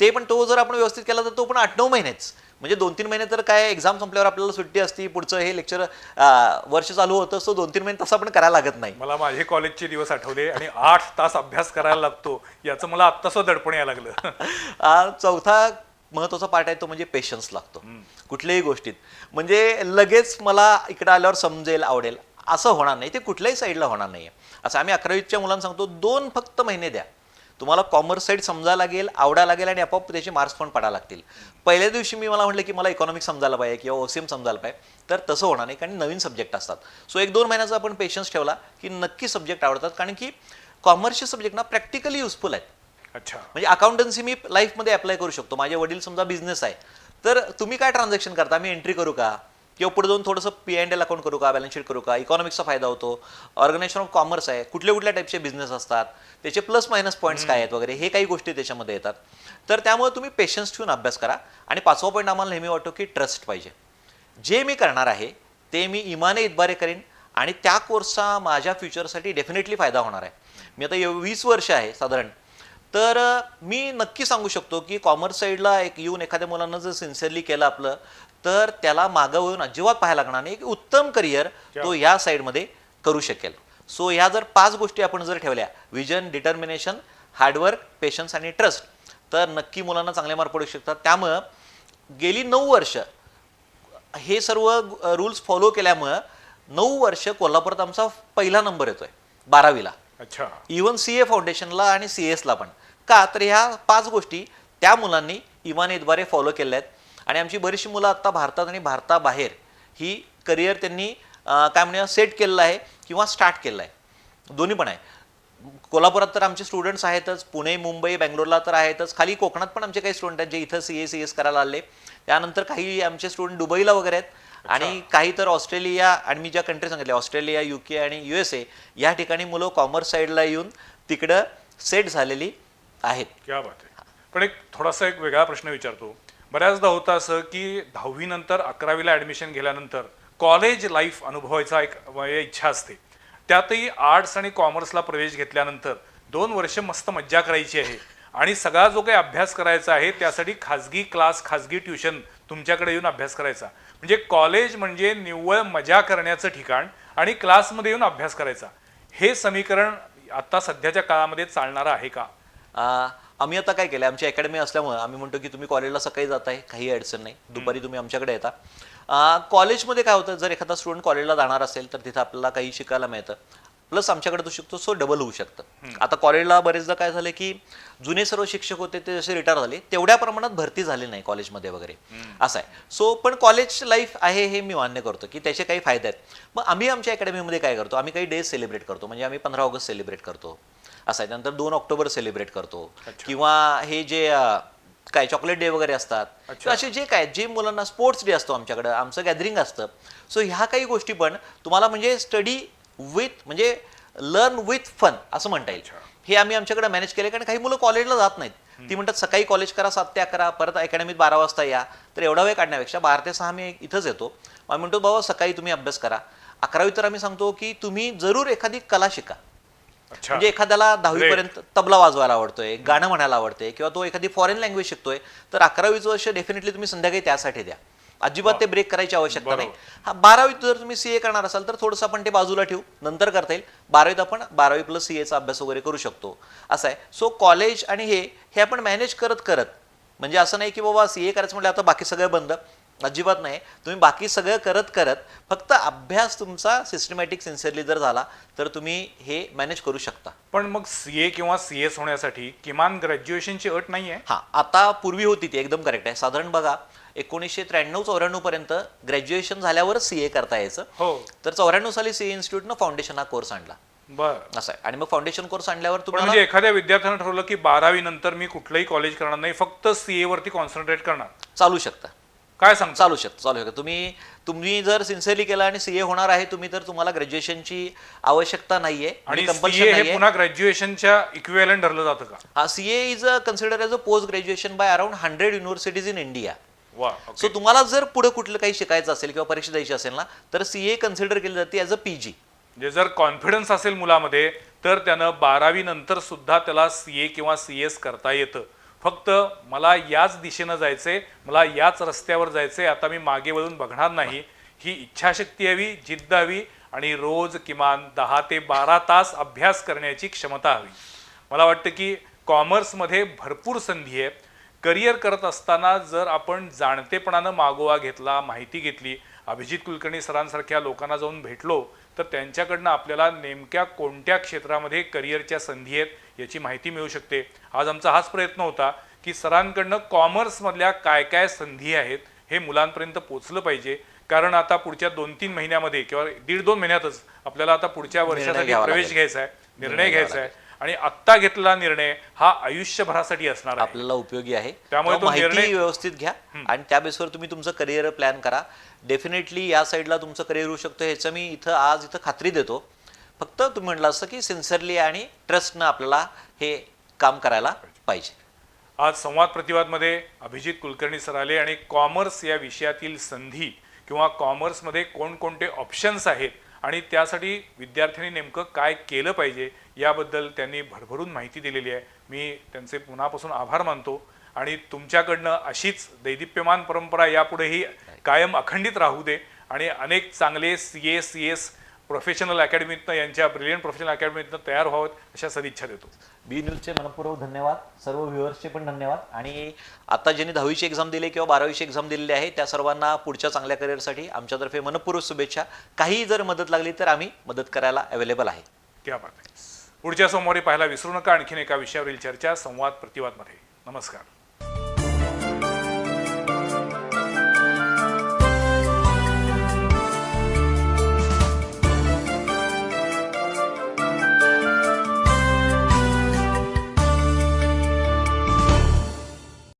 ते पण तो जर आपण व्यवस्थित केला तर तो पण 8-9 महिनेच, म्हणजे 2-3 महिने तर काय एक्झाम संपल्यावर आपल्याला सुट्टी असती, पुढचं हे लेक्चर वर्ष चालू होतं, सो 2-3 महिने तसं आपण करायला लागत नाही. मला माझे कॉलेजचे दिवस आठवले आणि 8 तास अभ्यास करायला लागतो याचं मला आत्ताच दडपण यायला लागलं. चौथा महत्त्वाचा पार्ट आहे तो म्हणजे पेशन्स लागतो कुठल्याही गोष्टीत. म्हणजे लगेच मला इकडे आल्यावर समजेल, आवडेल असं होणार नाही, ते कुठल्याही साईडला होणार नाही. असं आम्ही 11वीच्या मुलांना सांगतो, 2 फक्त महिने द्या, तुम्हाला कॉमर्स साईड समजायला लागेल, आवडायला लागेल आणि आपोआप त्याचे मार्क्स पण पडायला लागतील. पहिल्या दिवशी मला म्हटलं की मला इकॉनॉमिक्स समजायला पाहिजे किंवा OCM समजायला पाहिजे, तर तसं होणार नाही, कारण नवीन सब्जेक्ट असतात. सो 1-2 महिन्याचा आपण पेशन्स ठेवला की नक्की सब्जेक्ट आवडतात, कारण की कॉमर्सचे सब्जेक्ट ना प्रॅक्टिकली युजफुल आहेत. अच्छा, म्हणजे अकाउंटन्सी मी लाईफमध्ये अप्लाय करू शकतो. माझे वडील समजा बिझनेस आहे, तर तुम्ही काय ट्रान्झॅक्शन करता, मी एंट्री करू का किंवा पुढे जाऊन थोडंसं P&L अकाउंट करू का, बॅलन्स शीट करू का, इकॉनॉमिक्सचा फायदा होतो. ऑर्गनायझेशन ऑफ कॉमर्स आहे, कुठल्या कुठल्या टाईपचे बिझनेस असतात, त्याचे प्लस मायनस पॉईंट्स काय आहेत वगैरे, हे काही गोष्टी त्याच्यामध्ये येतात. तर त्यामुळे तुम्ही पेशन्स ठेवून अभ्यास करा. आणि 5वा पॉईंट आम्हाला नेहमी वाटतो की ट्रस्ट पाहिजे. जे मी करणार आहे ते मी इमाने इतबारे करीन आणि त्या कोर्सचा माझ्या फ्युचरसाठी डेफिनेटली फायदा होणार आहे. मी आता 20 वर्ष आहे साधारण, तर मी नक्की सांगू शकतो की कॉमर्स साईडला येऊन एखाद्या मुलांना जर सिन्सिअरली केलं आपलं, तर त्याला मागं वळून अजिबात पाहायला लागणार नाही. एक उत्तम करिअर तो या साईडमध्ये करू शकेल. सो ह्या जर 5 गोष्टी आपण जर ठेवल्या, विजन, डिटर्मिनेशन, हार्डवर्क, पेशन्स आणि ट्रस्ट, तर नक्की मुलांना चांगले मार्क पडू शकतात. त्यामुळं गेली 9 वर्ष हे सर्व रूल्स फॉलो केल्यामुळं 9 वर्ष कोल्हापुरात आमचा पहिला नंबर येतोय 12वीला. अच्छा, इव्हन CA फाउंडेशनला आणि CS ला पण. का तर ह्या 5 गोष्टी त्या मुलांनी इमाने इतबारे फॉलो केल्या आहेत. आणि आमची बरीचशी मुलं आत्ता भारतात आणि भारताबाहेर ही करिअर त्यांनी काय म्हणूया सेट केलेलं आहे किंवा स्टार्ट केलं आहे. दोन्ही पण आहे. कोल्हापुरात तर आमचे स्टुडंट्स आहेतच, पुणे, मुंबई, बेंगलोरला तर आहेतच, खाली कोकणात पण आमचे काही स्टुडंट आहेत जे इथं CA CS करायला आले. त्यानंतर काही आमचे स्टुडंट दुबईला वगैरे आहेत, आणि काही तर ऑस्ट्रेलिया, आणि मी ज्या कंट्री सांगितल्या ऑस्ट्रेलिया, UK आणि USA या ठिकाणी मुलं कॉमर्स साईडला येऊन तिकडं सेट झालेली आहेत. क्या बात आहे. पण थोडासा एक वेगळा प्रश्न विचारतो. बऱ्याचदा होतं असं की 10वी नंतर 11वीला ॲडमिशन घेतल्यानंतर कॉलेज लाईफ अनुभवायचा एक इच्छा असते. त्यातही आर्ट्स आणि कॉमर्सला प्रवेश घेतल्यानंतर 2 वर्ष मस्त मज्जा करायची आहे आणि सगळा जो काही अभ्यास करायचा आहे त्यासाठी खाजगी क्लास, खाजगी ट्युशन तुमच्याकडे येऊन अभ्यास करायचा. म्हणजे कॉलेज म्हणजे निव्वळ मजा करण्याचं ठिकाण आणि क्लासमध्ये येऊन अभ्यास करायचा, हे समीकरण आता सध्याच्या काळामध्ये चालणारं आहे का? आम्ही आता काय केलं, आमची अकॅडमी असल्यामुळे आम्ही म्हणतो की तुम्ही कॉलेजला सकाळी जाताय, काही अडचण नाही, दुपारी तुम्ही आमच्याकडे येता. कॉलेजमध्ये काय होतं, जर एखादा स्टुडंट कॉलेजला जाणार असेल तर तिथं आपल्याला काही शिकायला मिळतं, प्लस आमच्याकडे तो शिकतो, सो डबल होऊ शकतं. आता कॉलेजला बरेचदा काय झालं की जुने सर्व शिक्षक होते ते जसे रिटायर झाले तेवढ्या प्रमाणात भरती झाली नाही कॉलेजमध्ये वगैरे, असं आहे. सो पण कॉलेज लाईफ आहे हे मी मान्य करतो की त्याचे काही फायदे आहेत. मग आम्ही आमच्या अकॅडमीमध्ये काय करतो, आम्ही काही डेज सेलिब्रेट करतो. म्हणजे आम्ही 15 ऑगस्ट सेलिब्रेट करतो, असं आहे. त्यानंतर 2 ऑक्टोबर सेलिब्रेट करतो, किंवा हे जे काय चॉकलेट डे वगैरे असतात, असे जे काय जे मुलांना स्पोर्ट्स डे असतो आमच्याकडं, आमचं गॅदरिंग असतं. सो ह्या काही गोष्टी पण तुम्हाला म्हणजे स्टडी विथ म्हणजे लर्न विथ फन असं म्हणता येईल. हे आम्ही आमच्याकडे मॅनेज केले, कारण काही मुलं कॉलेजला जात नाहीत. ती म्हणतात सकाळी कॉलेज करा 7 ते 11, परत अकॅडमीत 12 वाजता या, तर एवढा वेळ काढण्यापेक्षा 12 ते 6 आम्ही इथंच येतो. आम्ही म्हणतो बाबा सकाळी तुम्ही अभ्यास करा. 11वी तर आम्ही सांगतो की तुम्ही जरूर एखादी कला शिका. म्हणजे एखाद्याला 10वी पर्यंत तबला वाजवायला आवडतोय, गाणं म्हणायला आवडतंय, किंवा तो एखादी फॉरेन लँग्वेज शिकतोय, तर 11वीचं वर्ष डेफिनेटली तुम्ही संध्याकाळी त्यासाठी द्या. अजिबात ते ब्रेक करायची आवश्यकता नाही. हा 12वीत जर तुम्ही CA करणार असाल तर थोडंसं आपण ते बाजूला ठेवू, नंतर करता येईल. 12वीत आपण 12वी प्लस CAचा अभ्यास वगैरे करू शकतो, असं आहे. सो कॉलेज आणि हे आपण मॅनेज करत करत म्हणजे असं नाही की बाबा सीए करायचं म्हटलं आता बाकी सगळं बंद, अजिबात नाही. तुम्ही बाकी सगळं करत करत फक्त अभ्यास तुमचा सिस्टमॅटिक सिन्सिअरली जर झाला तर तुम्ही हे मॅनेज करू शकता. पण मग सीए किंवा सीएस होण्यासाठी किमान ग्रॅज्युएशनची अट नाही आहे? हां, आता पूर्वी होती ती, एकदम करेक्ट आहे. साधारण बघा 1993-94 पर्यंत ग्रॅज्युएशन झाल्यावरच सीए करता यायचं. हो. तर 94 साली सीए इन्स्टिट्यूटनं फाउंडेशन हा कोर्स आणला. बरं. असं आहे. आणि मग फाउंडेशन कोर्स आणल्यावर पण तुम्हाला म्हणजे एखाद्या विद्यार्थ्यानं ठरवलं की 12वी नंतर मी कुठलंही कॉलेज करणार नाही, फक्त सीए वरती कॉन्सन्ट्रेट करणार, चालू शकता. काय सांगता? चालू शकता. तुम्ही जर सिन्सिअरली केला आणि सीए होणार आहे तुम्ही, तर तुम्हाला ग्रॅज्युएशनची आवश्यकता नाहीये आणि कंपल्शन सीए हे नाहीये. पुन्हा ग्रॅज्युएशनच्या इक्विव्हॅलंट धरलं जातं का? CA is consider as a post graduation by around 100 universities in India. वा. सो तुम्हाला जर पुढे कुठलं काही शिकायचं असेल किंवा परीक्षा द्यायची असेल ना, तर सीए कन्सिडर केली जाते ॲज अ पीजी. म्हणजे जर कॉन्फिडन्स असेल मुलामध्ये तर त्यानं 12वी नंतर सुद्धा त्याला सीए किंवा सीएस करता येतं. फक्त मला याच दिशेनं जायचंय, मला याच रस्त्यावर जायचंय, आता मी मागे वळून बघणार नाही, ही इच्छाशक्ती हवी, जिद्द हवी आणि रोज किमान 10 ते 12 तास अभ्यास करण्याची क्षमता हवी. मला वाटतं की कॉमर्समध्ये भरपूर संधी आहे. करिअर करत असताना जर आपण जाणतेपणानं मागोवा घेतला, माहिती घेतली, अभिजित कुलकर्णी सरांसारख्या लोकांना जाऊन भेटलो तर त्यांच्याकडनं आपल्याला नेमक्या कोणत्या क्षेत्रामध्ये करिअरच्या संधी आहेत याची माहिती मिळू शकते. आज आमचा हाच प्रयत्न होता की सरांकडनं कॉमर्समधल्या काय काय संधी आहेत हे मुलांपर्यंत पोचलं पाहिजे. कारण आता पुढच्या 2-3 महिन्यामध्ये किंवा 1.5-2 महिन्यातच आपल्याला आता पुढच्या वर्षासाठी घ्यावा प्रवेश लागेल. घ्यायचा आहे, निर्णय घ्यायचा आहे आणि आत्ता घेतलेला निर्णय हा आयुष्यभरासाठी असणार आहे. आपल्याला उपयोगी आहे. त्यामुळे तो माहिती निर्णय व्यवस्थित घ्या आणि त्या बेसवर तुम्ही तुमचं करिअर प्लॅन करा. डेफिनेटली या साईडला तुमचं करिअर होऊ शकतं ह्याचं मी आज इथं खात्री देतो. फक्त तुम्ही म्हटलं असं की सिन्सिअरली आणि ट्रस्टनं आपल्याला हे काम करायला पाहिजे. आज संवाद प्रतिवादमध्ये अभिजित कुलकर्णी सर आले आणि कॉमर्स या विषयातील संधी किंवा कॉमर्समध्ये कोणकोणते ऑप्शन्स आहेत आणि त्यासाठी विद्यार्थ्यांनी नेमकं काय केलं पाहिजे याबद्दल त्यांनी भरभरून माहिती दिलेली आहे. मी त्यांचे पुन्हापासून आभार मानतो आणि तुमच्याकडनं अशीच दैदिप्यमान परंपरा यापुढेही कायम अखंडित राहू दे आणि अनेक चांगले सीए सीएस प्रोफेशनल अकॅडमीतनं यांच्या ब्रिलियंट प्रोफेशनल अकॅडमीतनं तयार व्हावं अशा सदिच्छा देतो. बी न्यूजचे मनपूर्वक धन्यवाद. सर्व व्ह्युअर्सचे पण धन्यवाद. आणि आता ज्यांनी 10वीची एक्झाम दिली किंवा 12वीची एक्झाम दिलेली आहे त्या सर्वांना पुढच्या चांगल्या करिअरसाठी आमच्यातर्फे मनपूर्वक शुभेच्छा. काही जर मदत लागली तर आम्ही मदत करायला अवेलेबल आहे. क्या बात आहे. पुढच्या सोमवारी पाहायला विसरू नका आणखीन एका विषयावरील चर्चा संवाद प्रतिवादमध्ये. नमस्कार.